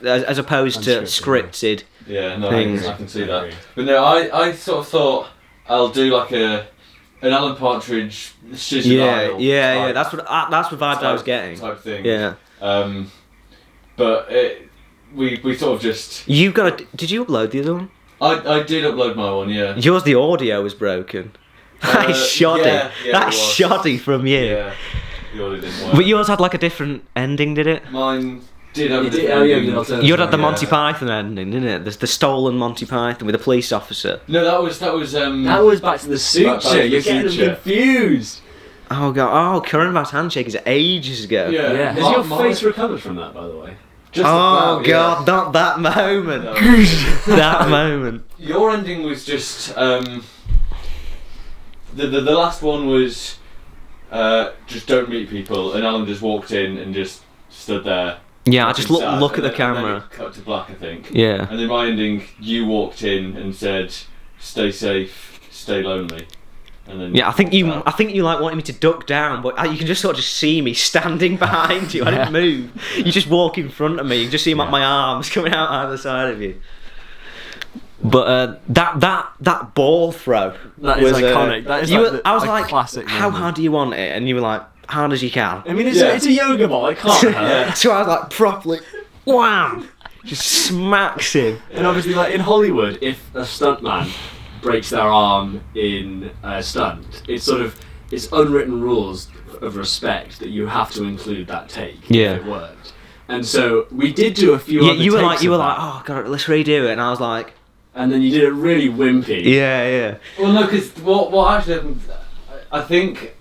as opposed to scripted. Yeah, no, Things. I can see I that. agree. But no, I sort of thought I'll do like an Alan Partridge Shizzy Idol Yeah. type- That's the vibe I was getting. type thing. Yeah. But we sort of just. Did you upload the other one? I did upload my one, yeah. Yours, the audio was broken. That is shoddy. yeah, That's it was. shoddy from you. Yeah. The audio didn't work. But yours had like a different ending, did it? Mine did have a It did- different oh, yeah, ending. the alternative. You had the Yeah. Monty Python ending, didn't it? The stolen Monty Python with a police officer. No, that was That was Back to the Suture. Back to the You're getting them Suture. confused. Oh god! Oh, coronavirus handshake is ages ago. Yeah. Yeah. Has My- your my- face recovered from that, by the way? Just Oh about, god! Not that moment. No. That moment. Your ending was just the last one was just don't meet people, and Alan just walked in and just stood there. Yeah, I just looking sad, look at the and then camera. it cut to black, I think. Yeah. And then my ending, you walked in and said, "Stay safe, stay lonely." And then Yeah, I think you like wanted me to duck down, but you can just sort of just see me standing behind you. I didn't move. You just walk in front of me. You just see my arms coming out either side of you. But that ball throw That is iconic. That is I was a like, classic how moment. hard do you want it? And you were like, hard as you can. I mean, it's, Yeah. it's a yoga ball. It can't hurt. So I was like, properly, wham, just smacks him. And obviously, like in Hollywood, if a stuntman breaks their arm in a stunt, it's unwritten rules of respect that you have to include that take Yeah. if it worked. And so we did do a few. Yeah, other you were takes like, of that. oh god, let's redo it. And I was like, And then you did it really wimpy. yeah. Well, no, because what actually happened, I think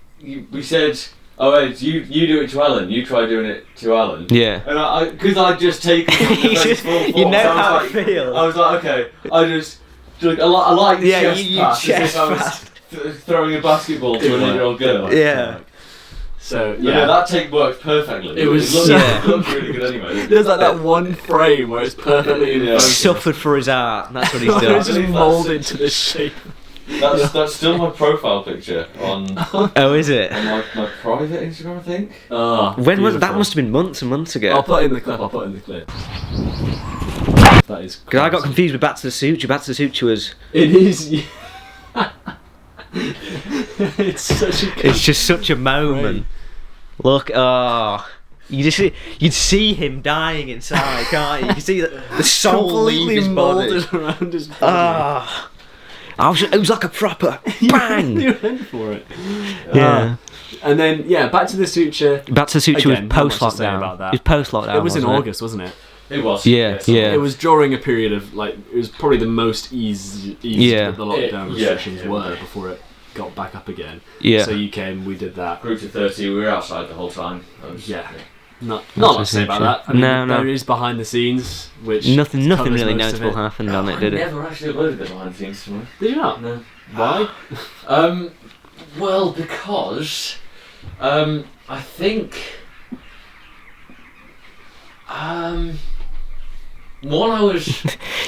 we said, "Oh, Ed, you do it to Alan. You try doing it to Alan." Yeah. And because I'd just taken it You to just- full you force, know I was how like, it feels. I was like, okay, I just do like a light Yeah, chest you pass, chest as if I was pass. throwing a basketball to an 8-year-old girl. Yeah. So But yeah, that take worked perfectly. It was looked, so- it looked really good anyway. there's like that one frame where it's perfectly in Yeah. focus. Suffered for his art. That's what he's It's done. just moulded to this shape. That's still my profile picture on Oh, is it? my private Instagram, I think. Oh, When was that? beautiful. Must have been months and months ago. I'll put in the clip. That is. Because I got confused with Back to the Suture. Back to the Suture was. It is. It's such a. It's just such a moment. Look, you'd see him dying inside, can't you? You can see the soul leave completely his body. moulded around his body. It was like a proper bang. You went for it. Yeah. And then Back to the Suture Again, was not post much to say lockdown. about that. It was post lockdown. it was in wasn't August, wasn't it? It was. Yeah, yes. yeah. It was during a period of like it was probably the most eased Yeah. that the lockdown Yeah, restrictions yeah. were before it got back up again. Yeah. So you came, we did that. Group of 30, we were outside the whole time. Yeah. Not a lot to say about that. I mean, No. There is behind the scenes, which Nothing covers really most of notable it. happened on it, did I it? never actually uploaded the behind the scenes to me. Did you not? No. Why? Well, because I think one I was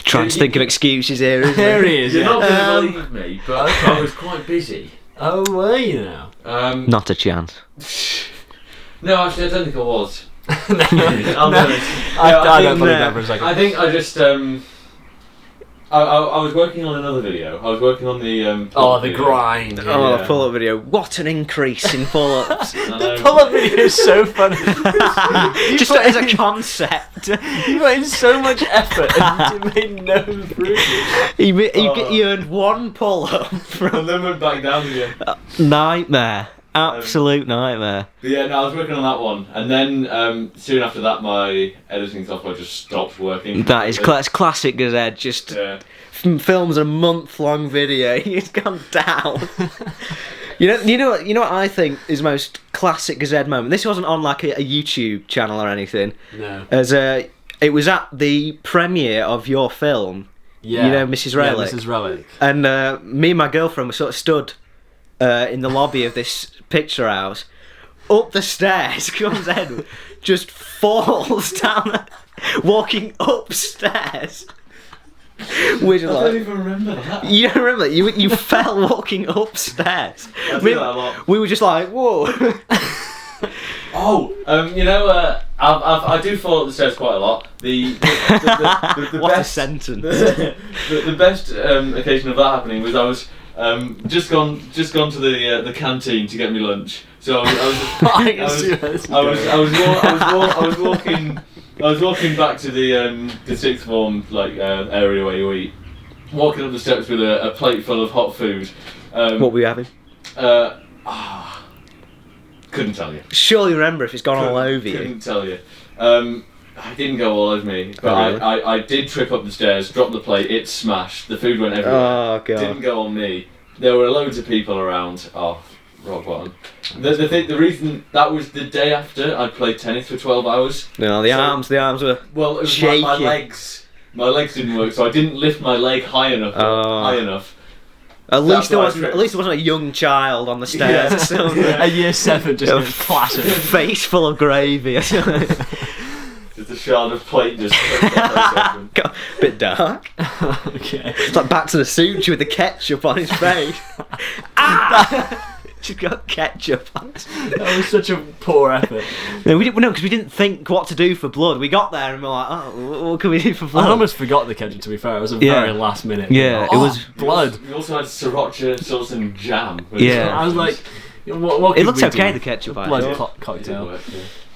Trying to think of excuses here, isn't There it? he is. You're Yeah. not going to believe me, but I was quite busy. Oh, were you now? Not a chance. No, actually, I don't think I was. No. I'll be honest. I don't think- believe that for a second. I think I just I was working on another video. I was working on the the video. grind. Oh, Yeah. pull-up video. What an increase in pull-ups. I know. Pull-up video is so funny. Just as a concept. You put in so much effort and you made no improvement. You earned one pull-up And from then went back down again. nightmare. Absolute nightmare. But yeah, no, I was working on that one, and then soon after that, my editing software just stopped working. That is that's classic Gazette. Just Yeah. films a month-long video. It's gone down. You know what I think is the most classic Gazette moment. This wasn't on like a YouTube channel or anything. No. As it was at the premiere of your film. Yeah. You know, Mrs. Relic. Yeah, Mrs. Relic. And me and my girlfriend were sort of stood in the lobby of this picture house. Up the stairs comes Edward, just falls down, walking upstairs. We're just I like, don't even remember that. you don't remember? You fell walking upstairs. I do that a lot. We were just like, whoa. Oh, you know, I do fall up the stairs quite a lot. The What a best sentence. the best occasion of that happening was I was just gone to the canteen to get me lunch. So I was walking back to the sixth form area where you eat. Walking up the steps with a plate full of hot food. What were you having? Couldn't tell you. Surely remember if it's gone all over you. Couldn't tell you. I didn't go all over me, but Oh, really? I did trip up the stairs, dropped the plate, it smashed, the food went everywhere. Oh, God. Didn't go on me. There were loads of people around. Oh, rock bottom. The reason that was the day after I'd played tennis for 12 hours. No, the arms were. Well, it was shaky. my legs. My legs didn't work, so I didn't lift my leg high enough. At least there why I wasn't. tripped. At least there wasn't a young child on the stairs. Yeah. or something. A year 7 just A gets clattered. Face full of gravy. Just a shard of plate just. Got a bit dark. Okay. It's like Back to the Suture with the ketchup on his face. Ah! She's got ketchup on his That was such a poor effort. No, because we didn't think what to do for blood. We got there and we're like, oh, what can we do for blood? I almost forgot the ketchup, to be fair. It was a Yeah. very last minute. Yeah, Like, it was- blood. We also had sriracha sauce and jam. Yeah. I was like, what It could looks we okay, do? the ketchup, I Blood thought. cocktail.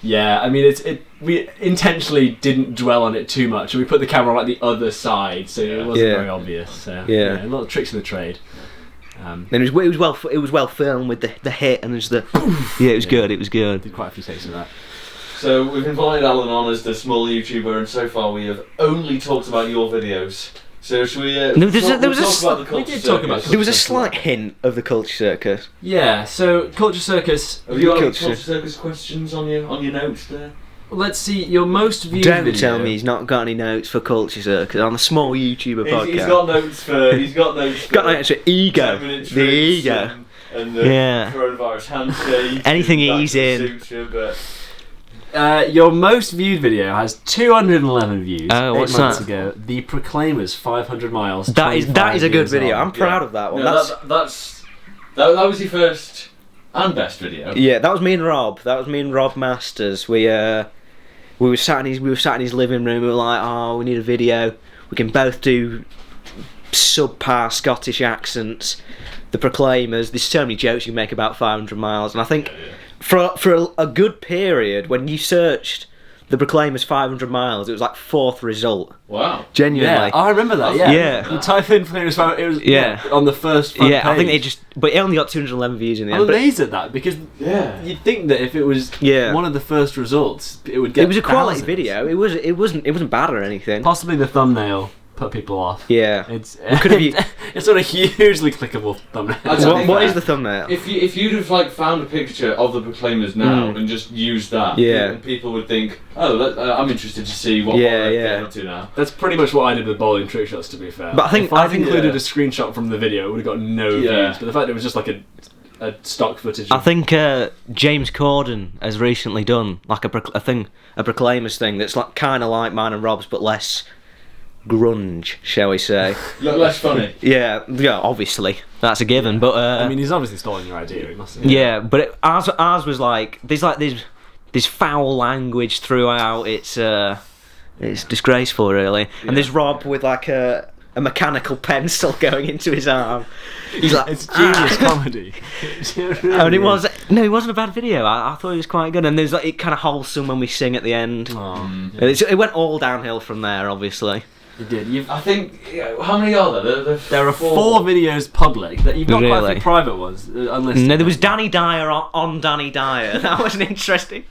Yeah, I mean, we intentionally didn't dwell on it too much, and we put the camera on like the other side, so it wasn't Yeah. very obvious. So, Yeah. a lot of tricks of the trade. And it was well filmed with the hit and there's the. Yeah, it was good. It was good. Did quite a few takes of that. So we've invited Allan on as the small YouTuber, and so far we have only talked about your videos. So should we? No, there was a talk about the we Culture did talk about Circus. There was a slight hint of the Culture Circus. Yeah, so Culture Circus. Have you got any Culture- Culture Circus questions on your notes there? Let's see, your most viewed Don't video. tell me he's not got any notes for Culture Circus on the small YouTuber podcast. He's got notes for. He's got notes. For Got notes for ego. 10-minute The tricks ego. And the Yeah. coronavirus handshake. Anything and he's back to in. Suture, but Your most viewed video has 211 views. Oh, 8 what's months that? ago. The Proclaimers 500 miles. That is 25 a good years video. on. I'm proud of that one. no, That's that was your first and best video. yeah. That was me and Rob. That was me and Rob Masters. We were sat in his living room. We were like, oh, we need a video. We can both do subpar Scottish accents. The Proclaimers. There's so many jokes you can make about 500 miles, and I think for a good period when you searched the Proclaimers 500 miles, it was like 4th result. Wow. Genuinely. Yeah, I remember that. Yeah, Yeah. You type in Proclaimers, it was Yeah. on the first front Yeah, I think page. they but it only got 211 views in the I'm end. But amazed at that because Yeah. you'd think that if it was Yeah. one of the first results, it would get. it was a quality thousands. video. It wasn't bad or anything. Possibly the thumbnail put people off. Yeah. It's Could have It's not a hugely clickable thumbnail. What is the thumbnail? If you'd have like found a picture of the Proclaimers now and just used that, and people would think, oh, I'm interested to see what they're getting up to now. That's pretty much what I did with bowling trick shots, to be fair. But I think if I'd included a screenshot from the video, it would have got no views. But the fact it was just like a stock footage. I think James Corden has recently done like a Proclaimers thing that's like kind of like mine and Rob's, but less grunge, shall we say? Less funny. Yeah, obviously that's a given. But I mean, he's obviously stolen your idea. He must have. Yeah, but ours was like there's this foul language throughout. It's disgraceful, really. And there's Rob with like a mechanical pencil going into his arm. He's like, it's genius comedy. And it wasn't a bad video. I thought it was quite good. And there's like it kind of wholesome when we sing at the end. It went all downhill from there, obviously. It did. I think how many are there? There are 4 videos public. That you've got quite a few private ones. Unlisted. No, there was Danny Dyer on Danny Dyer. That wasn't interesting.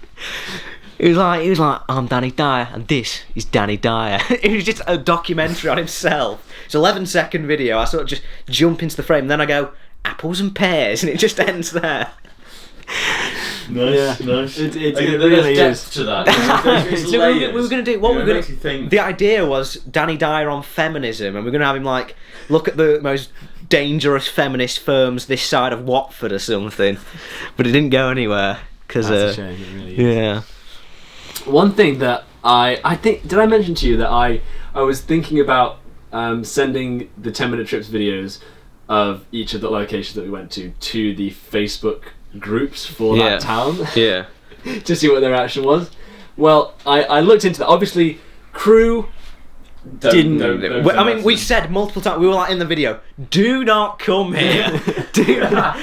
He was like, I'm Danny Dyer, and this is Danny Dyer. It was just a documentary on himself. It's an 11-second video. I sort of just jump into the frame, and then I go, apples and pears, and it just ends there. Nice. It really depth is. to that. So we were going to do the idea was Danny Dyer on feminism, and we're going to have him like look at the most dangerous feminist firms this side of Watford or something, but it didn't go anywhere because That's a shame. It really is. Yeah. One thing that I think, did I mention to you that I was thinking about sending the 10-minute trips videos of each of the locations that we went to the Facebook groups for that town. Yeah. To see what their reaction was. Well, I looked into that. Obviously, Crew didn't. I mean, we said multiple times. We were like in the video, "Do not come here." Do not.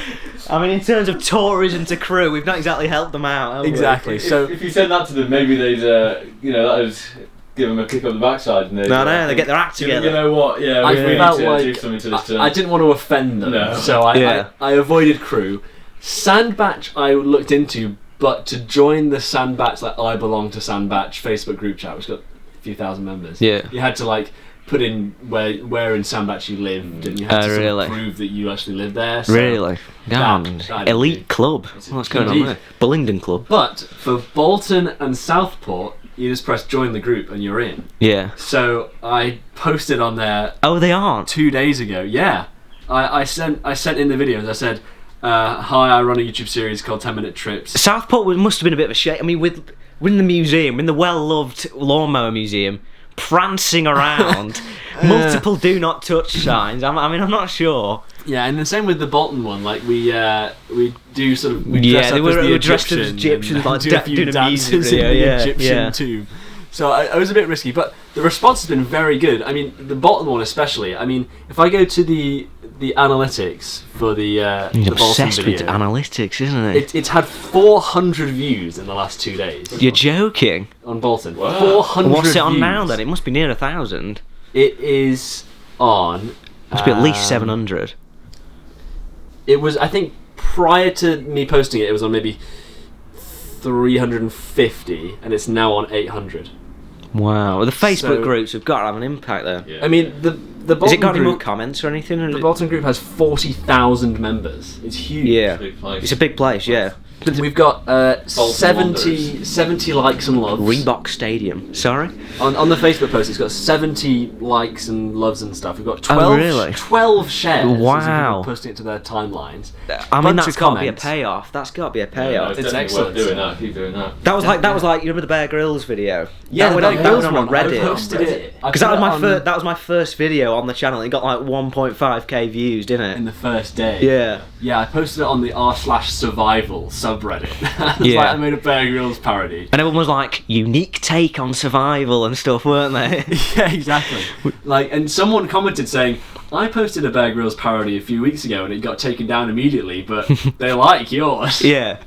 I mean, in terms of tourism to Crew, we've not exactly helped them out. Exactly. So if you said that to them, maybe they'd, that'd give them a kick on the backside. And they get their act together. You know what? Yeah, we need to do something to this. I didn't want to offend them, so I avoided Crew. Sandbatch I looked into, but to join the Sandbatch, like I belong to Sandbatch Facebook group chat, which got a few thousand members. Yeah. You had to like put in where in Sandbatch you lived, and you had to sort of prove that you actually lived there. So really? Damn. Elite club. What's going on there? Bullingdon club. But for Bolton and Southport, you just press join the group and you're in. Yeah. So I posted on there. Oh, they aren't? 2 days ago. Yeah. I sent in the videos. I said, hi, I run a YouTube series called 10-Minute Trips. Southport must have been a bit of a shame. I mean, we're in the museum, in the well-loved lawnmower museum, prancing around, multiple do not touch signs. I mean, I'm not sure. Yeah, and the same with the Bolton one. Like we do sort of dress up as the dressed as Egyptians, like do a few dances in the Egyptian tube. So it was a bit risky, but the response has been very good. I mean, the Bolton one especially. I mean, if I go to the analytics for the Bolton obsessed video, with analytics, isn't it? It's had 400 views in the last 2 days. You're joking? On Bolton, wow. 400. What's it on views. now then? It must be near 1,000. It is on. Must be at least 700. It was, I think, prior to me posting it, it was on maybe 350, and it's now on 800. Wow, well, the Facebook groups have got to have an impact there. Yeah. I mean, the Bolton has it got any group, more comments or anything? The Bolton group has 40,000 members. It's huge. Yeah, it's a big place. Yeah. We've got 70 likes and loves. Reebok Stadium. Sorry? On the Facebook post, it's got 70 likes and loves and stuff. We've got 12 shares. Wow. Posting it to their timelines. I mean, that's got to be a payoff. That's got to be a payoff. It's excellent. Doing that. Keep doing that. That was like you remember the Bear Grylls video? Yeah, that went on Reddit. I posted it because that was my first video on the channel. It got like 1.5k views, didn't it? In the first day. Yeah. Yeah, I posted it on the r/survival subreddit. Yeah. Like I made a Bear Grylls parody. And everyone was like, unique take on survival and stuff, weren't they? Yeah, exactly. And someone commented saying, I posted a Bear Grylls parody a few weeks ago and it got taken down immediately, but they like yours. Yeah.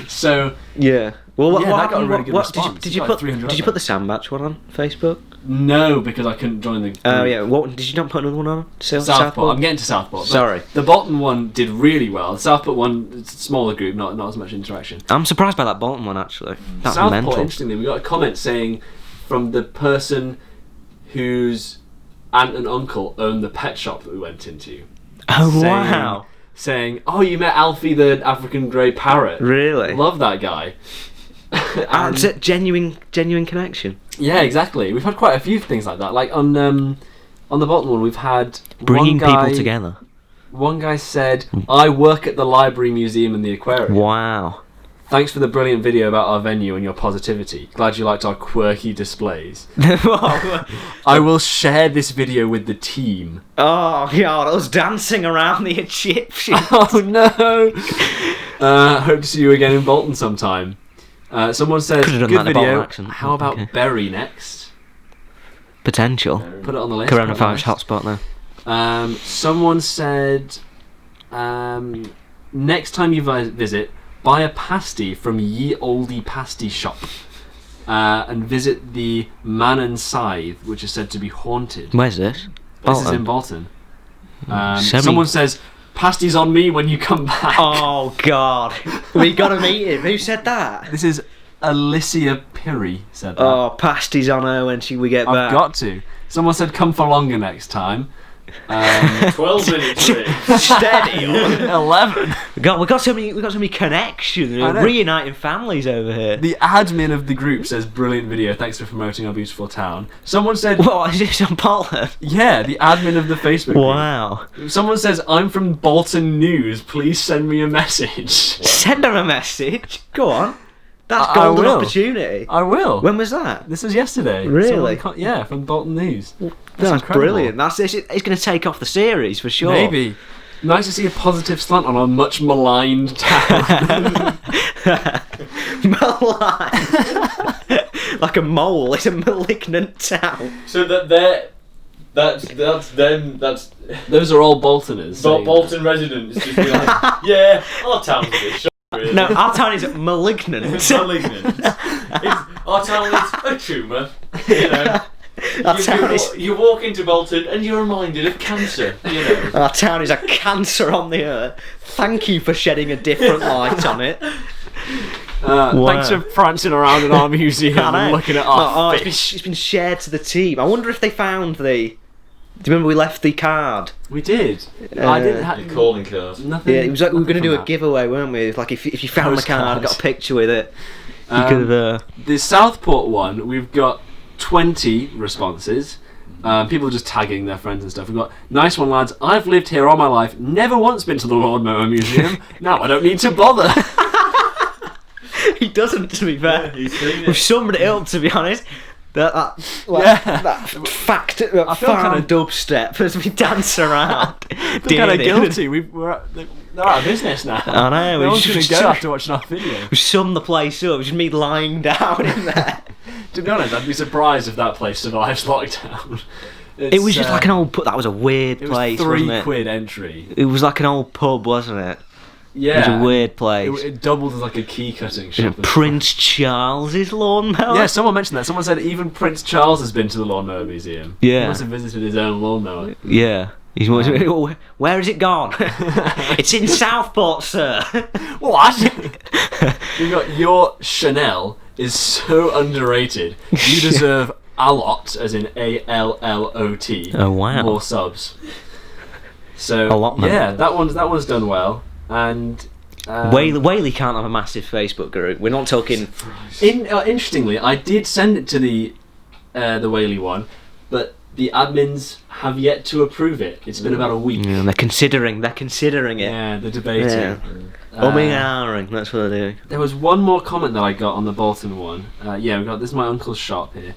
So yeah. Well, that got a really good response. Did you put the Sandbatch one on Facebook? No, because I couldn't join the group. Oh yeah. What did you not put another one on? Southport. I'm getting to Southport. Sorry. The Bolton one did really well. The Southport one, it's a smaller group, not as much interaction. I'm surprised by that Bolton one actually. That's Southport, mental. interestingly, we got a comment saying from the person whose aunt and uncle owned the pet shop that we went into. Oh, saying, wow. Saying, oh, you met Alfie the African grey parrot. Really? Love that guy. It's a genuine connection. Yeah, exactly. We've had quite a few things like that. Like on the Bolton one, we've had Bringing one guy, people together. One guy said, I work at the library, museum and the aquarium. Wow. Thanks for the brilliant video about our venue and your positivity. Glad you liked our quirky displays. I will share this video with the team. Oh, God, I was dancing around the Egyptian. Oh, no. Hope to see you again in Bolton sometime. Someone says, good video. How about Bury next? Potential. Put it on the list. Coronavirus hotspot now. Someone said, next time you visit, buy a pasty from Ye Olde Pasty Shop and visit the Man and Scythe, which is said to be haunted. Where's this? This is in Bolton. Someone says, pasties on me when you come back. Oh, God. We got to meet him. Who said that? This is Alicia Pirry said that. Oh, pasties on her when we get back. I've got to. Someone said, come for longer next time. 12 minutes. Steady on. 11. We got so many connections. Reuniting families over here. The admin of the group says, brilliant video. Thanks for promoting our beautiful town. Someone said, what is this on Bolton? Yeah, the admin of the Facebook group. Wow. Someone says, I'm from Bolton News. Please send me a message. Send her a message. Go on. That's golden opportunity. I will. When was that? This was yesterday. Really? Yeah, from Bolton News. That's brilliant. It's going to take off the series for sure. Maybe. Nice to see a positive slant on a much maligned town. Maligned. Like a mole. It's a malignant town. So that's them. Those are all Boltoners. Bolton residents just be like, yeah, our town's a bit shit. Really. No, our town is malignant. Our town is a tumour. You know, you walk into Bolton and you're reminded of cancer. You know, our town is a cancer on the earth. Thank you for shedding a different light on it. Wow. Thanks for prancing around in our museum and looking at our fish. It's been shared to the team. I wonder if they found the. Do you remember we left the card? We did. I didn't have the calling card. Nothing. Yeah, it was like we were going to do a giveaway, weren't we? It was like if you found the card and got a picture with it, you could have. The Southport one, we've got 20 responses. People just tagging their friends and stuff. We've got, nice one, lads. I've lived here all my life. Never once been to the Lawnmower Museum. Now I don't need to bother. He doesn't, to be fair. Yeah, he's seen it. We've summed it up, to be honest. That farm dubstep as we dance around. I feel kind of guilty. They're out of business now. I know. No one's going to go after watching our video. We summed the place up. It was just me lying down in there. To be honest, I'd be surprised if that place survives lockdown. It was just like an old pub. That was a weird place, wasn't it? £3 entry. It was like an old pub, wasn't it? Yeah. It was a weird place. It doubled as like a key cutting shop. Prince Charles's lawnmower? Yeah, someone mentioned that. Someone said even Prince Charles has been to the Lawnmower Museum. Yeah. He must have visited his own lawnmower. Yeah. Where has it gone? It's in Southport, sir. What? You've got your Chanel is so underrated. You deserve a lot, as in ALLOT. Oh, wow. More subs. So Allotment. Yeah, that one's done well. And Whaley can't have a massive Facebook group. We're not talking. Interestingly, I did send it to the Whaley one, but the admins have yet to approve it. It's been about a week. Yeah, they're considering it. Yeah, they're debating. Yeah. Ahhing, that's what they're doing. There was one more comment that I got on the Bolton one. Yeah, we got this is my uncle's shop here.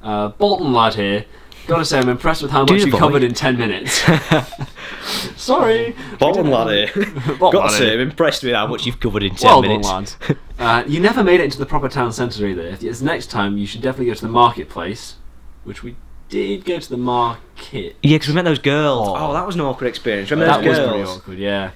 Bolton lad here. Gotta say, I'm impressed with how much you covered in 10 minutes. Sorry. Bolton lad here. Gotta say, I'm impressed with how much you've covered in 10 minutes. Lads. You never made it into the proper town centre either. If it's next time, you should definitely go to the marketplace, which we did go to the market. Yeah, because we met those girls. Oh, that was an awkward experience. Remember those girls? That was pretty awkward, yeah.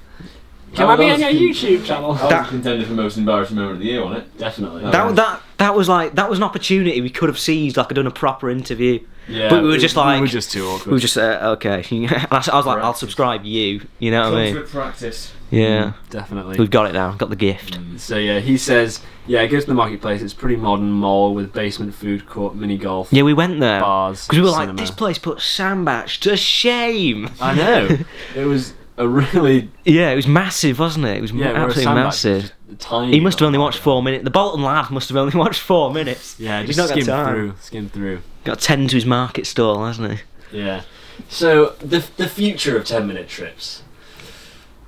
Can I be on your YouTube channel? That was contended for most embarrassing moment of the year, wasn't it? Definitely. That was an opportunity we could have seized. Like I'd done a proper interview. Yeah, but we were just like, we were just too awkward. we were just okay. And I was like, I'll subscribe you. You know what I Comes mean? with practice. Yeah, Definitely. we've got it now. Got the gift. So yeah, he says, yeah, go to the marketplace. It's a pretty modern mall with basement food court, mini golf. Yeah, we went there Bars, because we were like, cinema. this place put Sandbach to shame. I know. It was a really Yeah, it was massive, wasn't it? It was whereas absolutely Sandbach massive. was just tiny. He must have only watched 4 minutes. The Bolton lad must have only watched 4 minutes. Yeah, He's just not got skimmed time. skimmed through. Got to tend to his market stall, hasn't he? Yeah. So the future of 10-minute trips.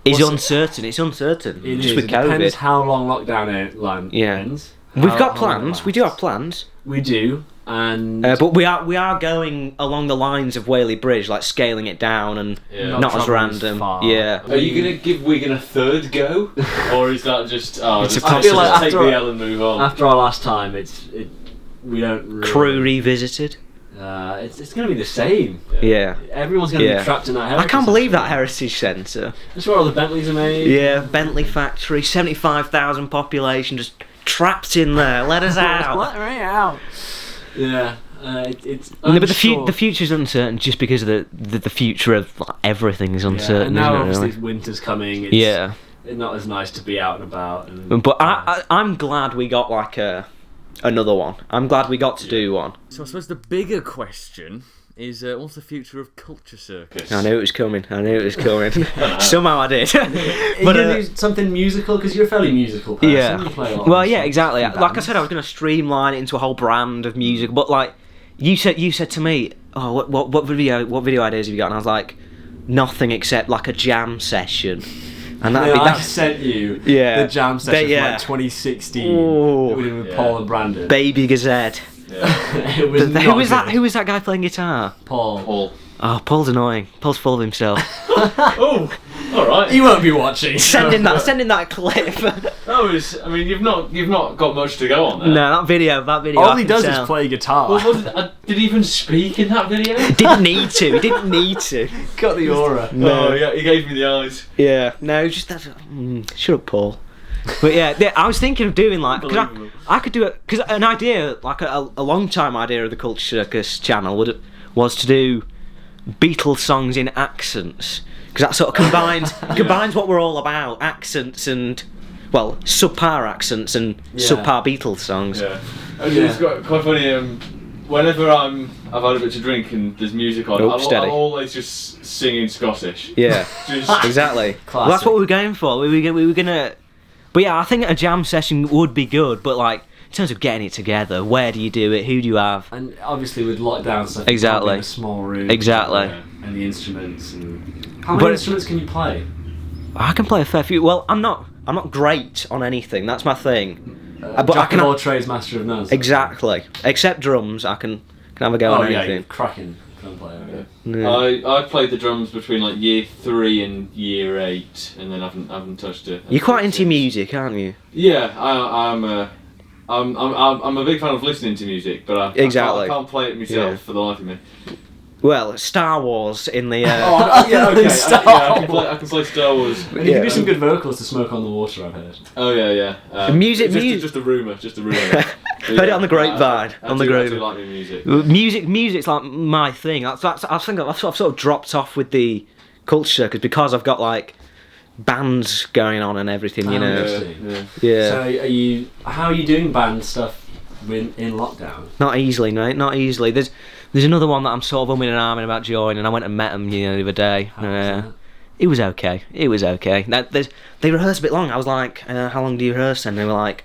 It's What's it? uncertain. It's uncertain. It Just is. with It depends COVID. how long lockdown Yeah. ends. We've How- got how long it plans. We do have lasts. plans. We do, and But we are going along the lines of Whaley Bridge, like scaling it down and Yeah. not as travelling as random. far. Yeah. Are you going to give Wigan a third go? Or is that just, It's just a I process. feel like take After- the L and move on? after our last time, we don't really, Crew revisited. it's going to be the same. Yeah. Everyone's going to Yeah. be trapped in that. I heritage can't believe that centre. heritage centre. That's where all the Bentleys are made. Yeah, Bentley factory, 75,000 population, just trapped in there. Let us out. Let me out. Yeah. It's. No, but unsure. the future's uncertain just because of the future of like, everything is Yeah, uncertain. and now isn't it, obviously really? winter's coming. It's, Yeah. It's not as nice to be out and about. And, But I'm glad we got like another one. I'm glad we got to do one. So I suppose the bigger question is, what's the future of Culture Circus? I knew it was coming. Somehow I did. Are you but gonna do something musical? Because you're a fairly musical person. yeah. You play a lot Well, of yeah, music. exactly. Bands. Like I said, I was going to streamline it into a whole brand of music. But like you said to me, oh, what video ideas have you got? And I was like, nothing except like a jam session. And that'd be I that's sent you Yeah. the jam session yeah. from like 2016 Ooh. that we did with Yeah. Paul and Brandon. Baby Gazette. It was Who not was that? good. Who was that guy playing guitar? Paul. Paul. Oh, Paul's annoying. Paul's full of himself. Oh, alright. He won't be watching. send in that clip. That was, I mean, you've not got much to go on there. No, that video. All I he can does tell. is play guitar. Well, was it, did he even speak in that video? Didn't need to. He didn't need to. Got the aura. No. Oh, yeah, he gave me the eyes. Yeah. No, just that. Shut up, Paul. But yeah, I was thinking of doing like because Unbelievable. I could do it because an idea like a long time idea of the Culture Circus channel was to do Beatles songs in accents because that sort of combines what we're all about, accents and well subpar accents and Yeah. subpar Beatles songs. Yeah. Yeah. It's quite funny. Whenever I've had a bit to drink and there's music on, Oh, steady. I'm always just singing Scottish. Yeah. Just, Exactly. Classic. Well, that's what we were going for. We were gonna. But yeah, I think a jam session would be good. But like in terms of getting it together, where do you do it? Who do you have? And obviously with lockdown stuff, Exactly. you're in a small room. Exactly. And the instruments and how many But- instruments can you play? I can play a fair few. Well, I'm not great on anything. That's my thing. But I Jack can of all trades, master of none. exactly. Except drums, I can have a go Oh on yeah, anything. cracking drum player. Yeah. I played the drums between like year 3 and year 8, and then haven't touched it. You're quite into music, aren't you? Yeah, I'm a big fan of listening to music, but I Exactly. can't play it myself Yeah. for the life of me. Well, Star Wars in the. Oh, yeah, okay. Star I can play Star Wars. You Yeah. can do some good vocals to Smoke on the Water, I've heard. Oh yeah. Music- Just, mu- just a rumor. Heard it on the grapevine, I on the do grapevine. like new music. Music's like my thing. I think I've sort of dropped off with the Culture Circus because I've got like bands going on and everything, you Oh, know. interesting. Yeah. So how are you doing band stuff in lockdown? Not easily, mate. Not easily. There's another one that I'm sort of umming and ahhing about joining, and I went and met them, the other day. How was that? It was okay. Now, they rehearsed a bit long. I was like, how long do you rehearse? And they were like,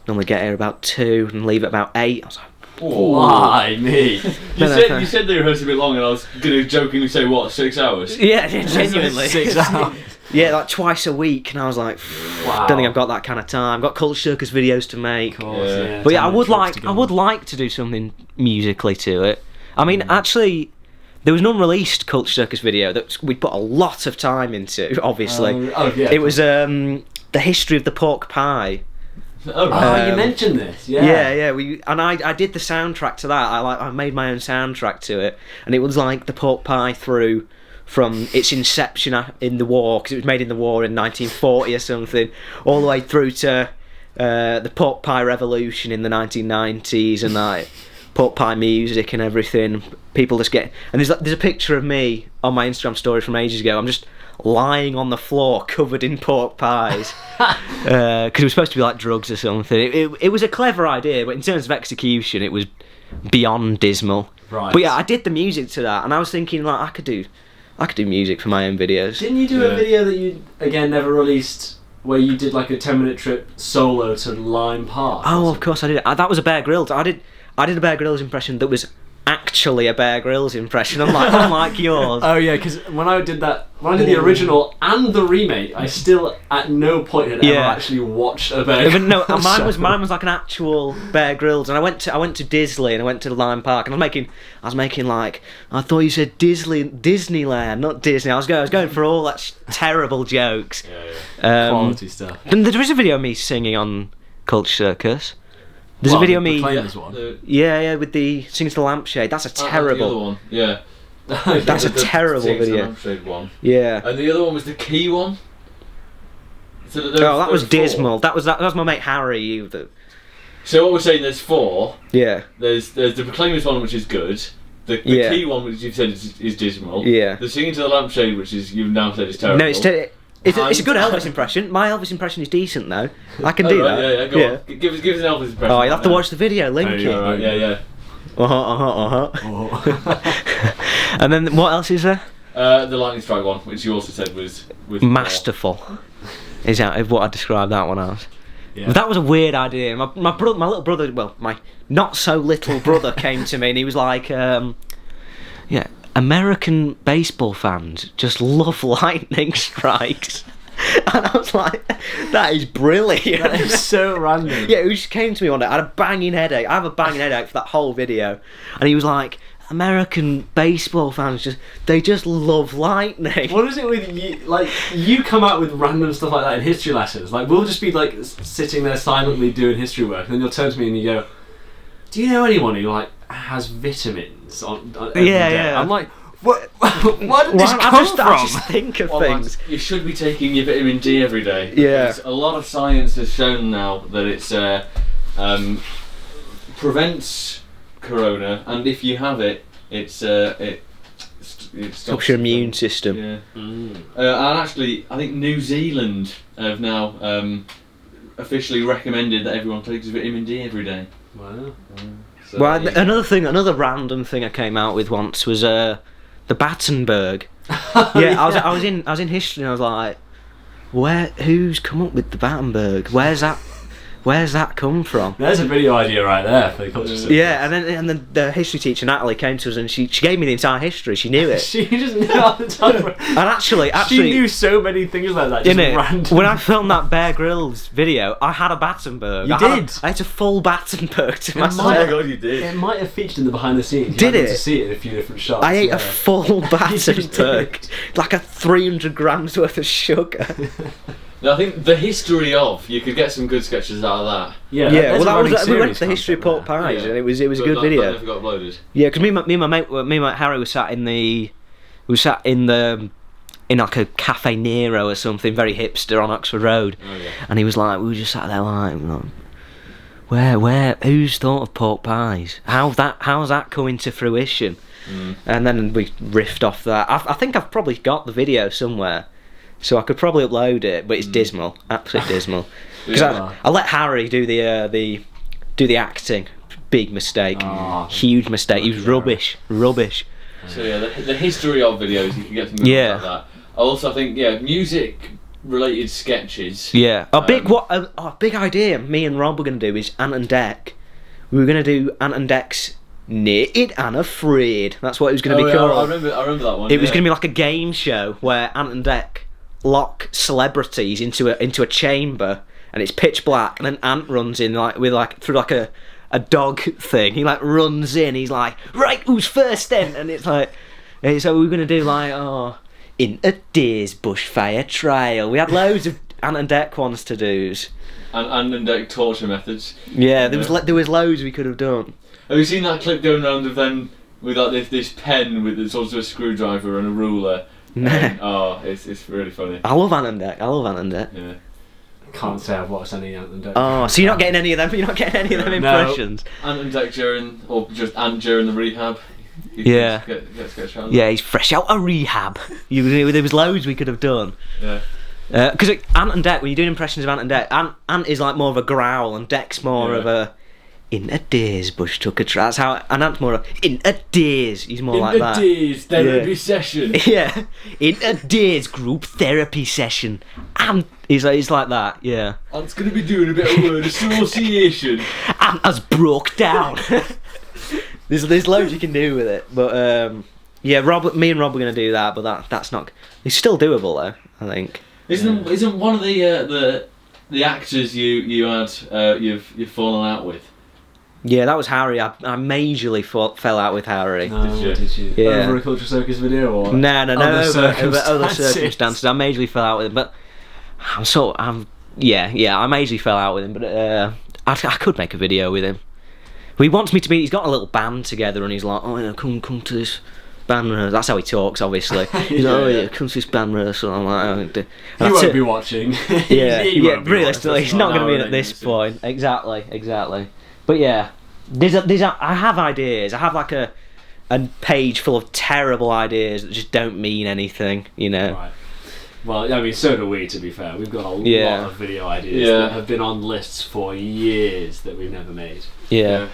normally get here about 2 and leave at about 8. I was like, Why me? You said they rehearsed a bit long, and I was gonna jokingly say what 6 hours. yeah, genuinely. 6 hours. Yeah, like twice a week, and I was like, Wow. don't think I've got that kind of time. Got Culture Circus videos to make. Of course, Yeah. yeah. But yeah, I 10-minute would trips to go on. like to do something musically to it. I mean, actually, there was an unreleased Culture Circus video that we put a lot of time into. Obviously, Oh yeah. it was the history of the pork pie. Oh, Oh, you Um, mentioned this. Yeah. Yeah. I did the soundtrack to that. I made my own soundtrack to it, and it was like the pork pie through from its inception in the war, because it was made in the war in 1940 or something, all the way through to the pork pie revolution in the 1990s and that. pork pie music and everything. People just get, and there's a picture of me on my Instagram story from ages ago. I'm just lying on the floor covered in pork pies because it was supposed to be like drugs or something. It was a clever idea, but in terms of execution, it was beyond dismal. Right. But yeah, I did the music to that, and I was thinking like I could do music for my own videos. Didn't you do a video that you again never released, where you did like a 10-minute trip solo to Lime Park? Oh, of course I did. That was a Bear Grylls. I did a Bear Grylls impression that was actually a Bear Grylls impression, unlike yours. Oh yeah, because when I did the original and the remake, I still at no point had ever actually watched a Bear Grylls. No, mine was like an actual Bear Grylls, and I went to Disley and I went to Lime Park, and I was making like, I thought you said Disneyland, not Disney. I was going for all that terrible jokes. Quality stuff. And there is a video of me singing on Culture Circus. There's a video of me. One. Yeah, with the Singing to the Lampshade. That's a terrible. The other one, yeah. That's a terrible Singing video. to the Lampshade one. Yeah. And the other one was the key one. So that was dismal. That was my mate Harry. So what we're saying, there's 4. Yeah. There's the Proclaimers one, which is good. The key one, which you've said is dismal. Yeah. The Singing to the Lampshade, which is you've now said is terrible. No, it's a good Elvis impression. My Elvis impression is decent though. I can do that. Yeah, go on. Give us an Elvis impression. Oh, you'll have to watch the video. Link it. Right, yeah. And then what else is there? The Lightning Strike one, which you also said was masterful. Is that what I described that one as? Yeah. But that was a weird idea. My little brother, well, my not so little brother came to me and he was like, American baseball fans just love lightning strikes. And I was like, that is brilliant. That is so random. Yeah, he just came to me one day. I had a banging headache. I have a banging headache for that whole video. And he was like, American baseball fans just love lightning. What is it with you? Like, you come out with random stuff like that in history lessons. Like, we'll just be like sitting there silently doing history work, and then you'll turn to me and you go, "Do you know anyone who like has vitamins on every day?" I'm like, what? Where did this come from? I just think of things. You should be taking your vitamin D every day. Yeah. Because a lot of science has shown now that it's prevents corona, and if you have it, it stops your immune system. Yeah. And actually, I think New Zealand have now officially recommended that everyone takes vitamin D every day. Wow. So another random thing I came out with once was the Battenberg. Yeah, I was in history and I was like, who's come up with the Battenberg? Where's that come from? There's a video idea right there for the culture. Yeah, and then the history teacher Natalie came to us and she gave me the entire history. She knew it. She just knew all the time. And actually, she knew so many things like that. Just random. When I filmed that Bear Grylls video, I had a Battenberg. I had a full Battenberg to myself. Oh my god, you did. It might have featured in the behind the scenes. Did it? To see it in a few different shots. I ate a full Battenberg, like a 300 grams worth of sugar. No, I think the history of, you could get some good sketches out of that. Yeah. Well, we went to the history of pork pies, and it was a good video. That never got uploaded. Yeah, because me and my mate Harry was sat in like a Cafe Nero or something, very hipster on Oxford Road. Oh, yeah. And he was like, we were just sat there like, who's thought of pork pies? How's that coming to fruition? And then we riffed off that. I think I've probably got the video somewhere. So I could probably upload it, but it's dismal, absolutely dismal. Because I let Harry do the acting. Big mistake, huge mistake. He was rubbish. So yeah, the history of videos, you can get some good ones like that. Also, I think music-related sketches. Yeah, a big idea. Me and Rob were going to do is Ant and Dec. We were going to do Ant and Dec's Naked and Afraid. That's what it was going to be called. I remember that one. It was going to be like a game show where Ant and Dec lock celebrities into a chamber, and it's pitch black, and then Ant runs in through a dog thing. He like runs in. He's like, right, who's first then? And it's like, so we're gonna do like, in a day's bushfire trial. We had loads of Ant and Dec ones to do's. And Dec torture methods. Yeah, there was loads we could have done. Have you seen that clip going around of them with like this pen with sort of a screwdriver and a ruler? No. It's really funny. I love Ant and Dec. Yeah. Can't say I've watched any of them. Oh, so you're not getting any of them? You're not getting any of them No. impressions? Ant and Dec during, or just Ant during the rehab. Yeah. Get shown. Yeah, he's fresh out of rehab. There was loads we could have done. Yeah. Because Ant and Dec, when you're doing impressions of Ant and Dec, Ant is like more of a growl, and Dec's more of a in a daze. Bush took a trip. That's how. And Ant's more of in a daze. He's more like that. In a daze therapy session. Yeah, in a daze group therapy session. And he's like that. Yeah. Ant's gonna be doing a bit of word association. Ant has broke down. There's loads you can do with it, but yeah, me and Rob were gonna do that, but that's not. It's still doable though, I think. Isn't one of the actors you had you've fallen out with? Yeah, that was Harry. I majorly fell out with Harry. No, did you? Yeah. Over a Cultural Circus video or? No, Other over other circumstances. circumstances. I majorly fell out with him, but I majorly fell out with him, but I could make a video with him. He wants me to be. He's got a little band together, and he's like, "Oh, yeah, come to this band rehearsal." That's how he talks, obviously. He's like, "Oh yeah, come to this band rehearsal." I'm like, "Oh, He won't be watching. Yeah, He won't be realistically, watching. he's not going to be in No, at this point. Exactly. But yeah, I have ideas. I have like a page full of terrible ideas that just don't mean anything, you know. Right. Well, I mean, so do we. To be fair, we've got a lot of video ideas that have been on lists for years that we've never made. Yeah.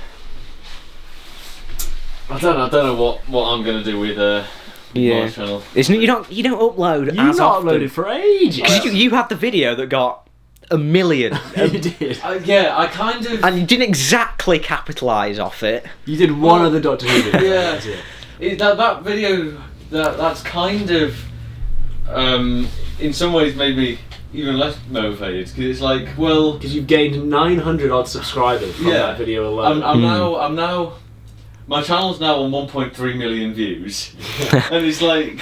I don't know what I'm gonna do with my channel. You don't upload. You've as not often. uploaded for ages. Because you had the video that got 1 million. You did. I kind of. And you didn't exactly capitalise off it. You did one of the Doctor Who videos. Yeah. That's it. That video that's kind of in some ways made me even less motivated because it's like, well, Because you've gained 900 odd subscribers from that video alone. I'm now my channel's now on 1.3 million views, and it's like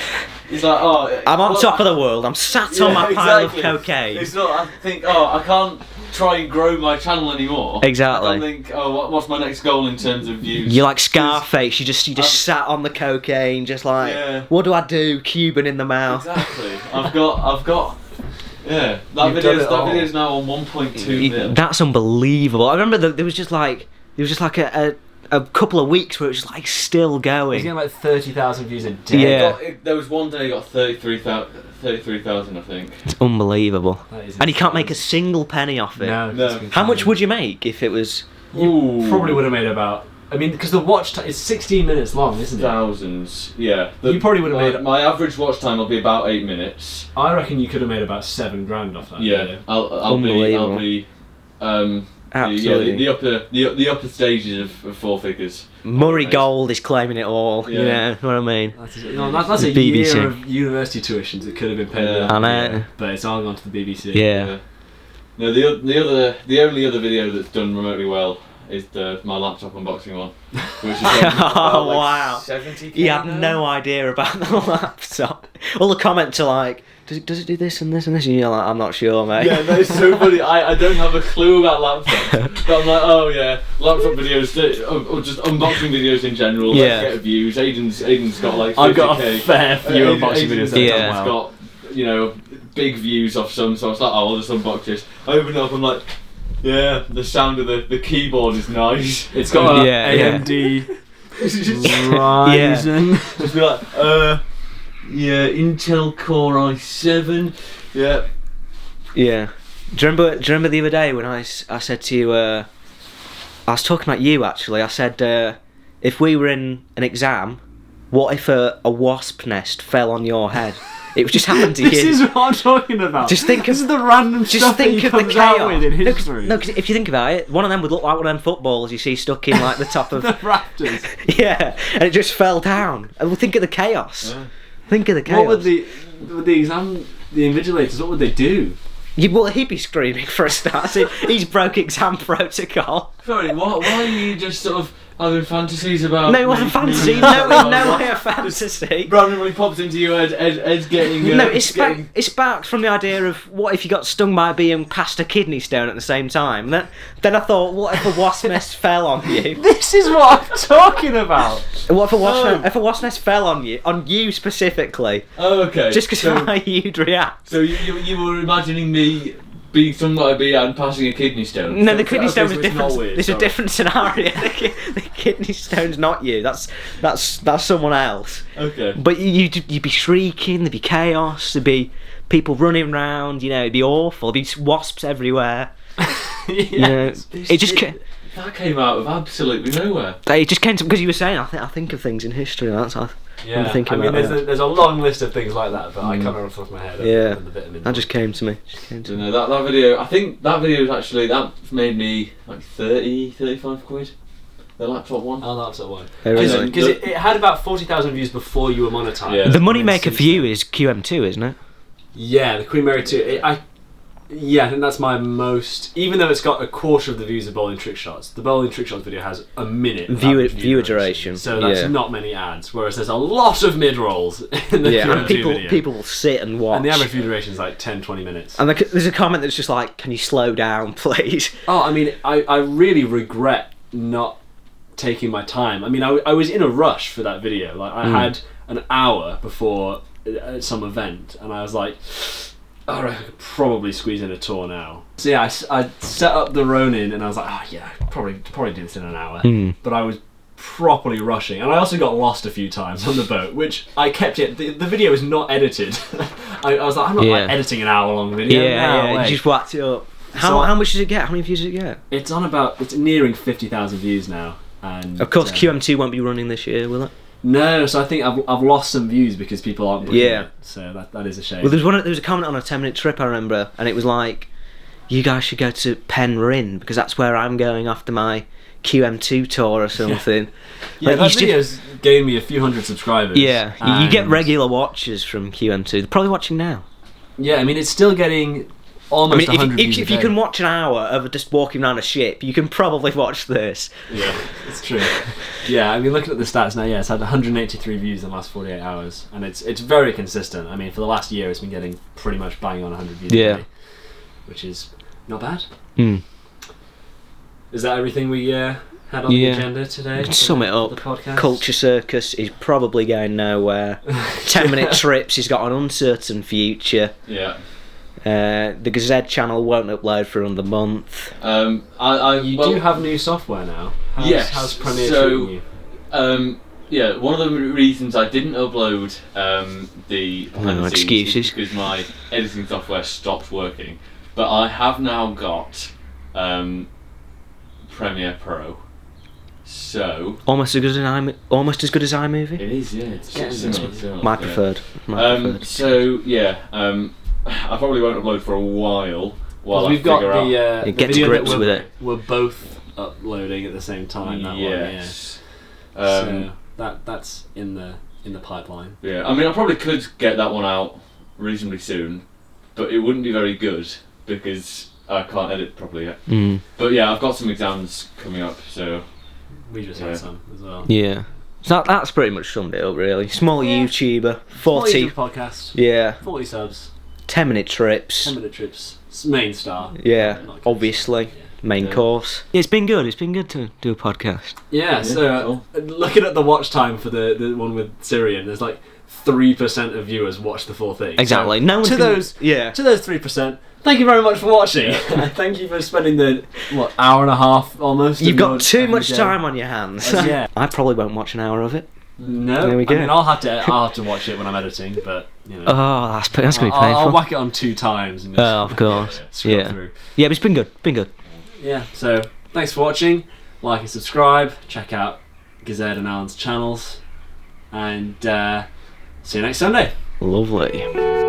oh, I'm on top of the world. I'm sat on my pile of cocaine. It's not. I think I can't try and grow my channel anymore. Exactly. I think what's my next goal in terms of views? You're like Scarface. You just sat on the cocaine, just like, what do I do? Cuban in the mouth. Exactly. I've got. Yeah, that video's now on 1.2 million. That's unbelievable. I remember there was just like a couple of weeks where it was just like still going. He's getting like 30,000 views a day. Yeah. There was one day he got 33,000, I think. It's unbelievable. That is And you can't make a single penny off it. No. No. it's been How much fine. would you make if it was? You probably would have made about. I mean, because the watch time is 16 minutes long, isn't it? Thousands, yeah. You probably would have made. My average watch time will be about 8 minutes. I recken you could have made about $7,000 off that. Yeah, video. I'll be Absolutely. the upper stages of four figures. Murray Gold is claiming it all. You Yeah. know what I mean? That's a BBC. year of university tuitions that could have been paid. Yeah. out I in the know. year, but it's all gone to the BBC. Yeah. No, the only other video that's done remotely well is my laptop unboxing one, which is Oh, wow. 70K You have now? no idea about the laptop. All the comments are like, does it do this and this and this? And you're like, I'm not sure, mate. Yeah, that is so funny. I don't have a clue about laptops, but I'm like, oh yeah, laptop videos or just unboxing videos in general. Yeah. Let's get views. Aiden's got like 50K. I've got a fair few unboxing videos that Yeah. have done well. Got big views off some, so I was like, oh, I'll just unbox this. I open it up, I'm like, yeah, the sound of the keyboard is nice. It's got Yeah, a AMD Ryzen. Just be like, yeah, Intel Core i7. Yeah. Yeah. Do you remember the other day when I said to you, I was talking about you actually, I said, if we were in an exam, what if a wasp nest fell on your head? It just happened to you. This is what I'm talking about. Just think this of is the random stuff that he comes out with in history. No, because if you think about it, one of them would look like one of them footballs you see stuck in like the top of. The rafters. Yeah, and it just fell down. And well, think of the chaos. Yeah. Think of the chaos. What would the invigilators? What would they do? Well, he'd be screaming for a start. So he's broke exam protocol. Sorry, why are you just sort of having fantasies about... No, it wasn't fantasy. No, in no way a fantasy. Randomly pops into your head, Ed's getting... No, it's sparked from the idea of what if you got stung by a bee and passed a kidney stone at the same time. Then I thought, what if a wasp nest fell on you? This is what I'm talking about. What if a wasp nest fell on you specifically? Oh, okay. Just because so, of how you'd react. So you were imagining me being somewhere and passing a kidney stone. No, the kidney stone was so it's not different. weird, It's a sorry. different scenario. The kidney stone's not you. That's someone else. Okay. But you'd be shrieking. There'd be chaos. There'd be people running around. You know, it'd be awful. There'd be wasps everywhere. You know, it just That came out of absolutely nowhere. it just came to because you were saying I think of things in history. That's I'm thinking about that. there's a long list of things like that, but I can't remember off the top of my head. Yeah, the vitamin that just came to me. No, that video. I think that video was actually that made me like 35 quid. The laptop one. Oh, that's the one. Oh, really? Because it had about 40,000 views before you were monetized. Yeah. The And then moneymaker since for you then- is QM2, isn't it? Yeah, the Queen Mary 2. I think that's my most. Even though it's got a quarter of the views of Bowling Trick Shots, the Bowling Trick Shots video has a minute of Viewer average view duration. So that's Yeah. not many ads. Whereas there's a lot of mid rolls in the Yeah, QM2 and people video. people will sit and watch. And the average view duration is like 10-20 minutes. And there's a comment that's just like, "Can you slow down, please?" Oh, I mean, I really regret not taking my time. I mean, I was in a rush for that video. Like, I had an hour before some event, and I was like, all right, I could probably squeeze in a tour now. So yeah, I set up the Ronin, and I was like, oh yeah, probably do this in an hour. But I was properly rushing, and I also got lost a few times on the boat, which I kept it. The video is not edited. I was like, I'm not like editing an hour-long video. Yeah, you just whacked it up. How much does it get? How many views does it get? It's nearing 50,000 views now. And Of course, QM2 won't be running this year, will it? No, so I think I've lost some views because people aren't booking it. So that is a shame. Well, there was a comment on a 10-minute trip I remember, and it was like, "You guys should go to Penryn because that's where I'm going after my QM2 tour or something." Yeah, Like, that you should- video's gained me a few hundred subscribers. Yeah, you get and- regular watchers from QM2. They're probably watching now. Yeah, I mean it's still getting I almost mean, 100 views if a you day. can watch an hour of just walking around a ship, you can probably watch this. Yeah, it's true. Yeah, I mean looking at the stats now, yeah, it's had 183 views in the last 48 hours, and it's very consistent. I mean for the last year, it's been getting pretty much bang on 100 views a day, which is not bad. Is that everything we had on the agenda today? Sum it up. The podcast? Culture Circus is probably going nowhere. 10-minute trips, he's got an uncertain future. Yeah. The Gazette channel won't upload for another month. You do have new software now. How's Premiere treating you? Yeah, one of the reasons I didn't upload the behind the scenes excuses. is because my editing software stopped working. But I have now got Premiere Pro. So Almost as good as iMovie. it is, yeah. It's similar. My preferred. So yeah, I probably won't upload for a while I we've got figure out. the Get to video grips that with it. we're both uploading at the same time. That Yes. one, yeah. So that's in the pipeline. Yeah, I mean, I probably could get that one out reasonably soon, but it wouldn't be very good because I can't edit properly yet. But yeah, I've got some exams coming up, so We just had some as well. Yeah. So that's pretty much summed it up, really. Small YouTuber, 40. podcast. Yeah. 40 subs. 10-minute trips. 10-minute trips. Main star. Yeah, Not obviously. Main course. It's been good. It's been good to do a podcast. Yeah. So looking at the watch time for the one with Syrian, there's like 3% of viewers watch the full thing. Exactly. So No one's to been- those yeah. to those 3%. Thank you very much for watching. Thank you for spending the hour and a half almost. You've of got your too much day. time on your hands. Yeah. I probably won't watch an hour of it. No, There we go. I mean I'll have to watch it when I'm editing, but you know. Oh, that's gonna be painful. I'll whack it on 2 times and just Oh, of course. scroll Yeah. through. Yeah, but it's been good. Been good. Yeah, so thanks for watching. Like and subscribe. Check out Gazette and Allan's channels. And see you next Sunday. Lovely.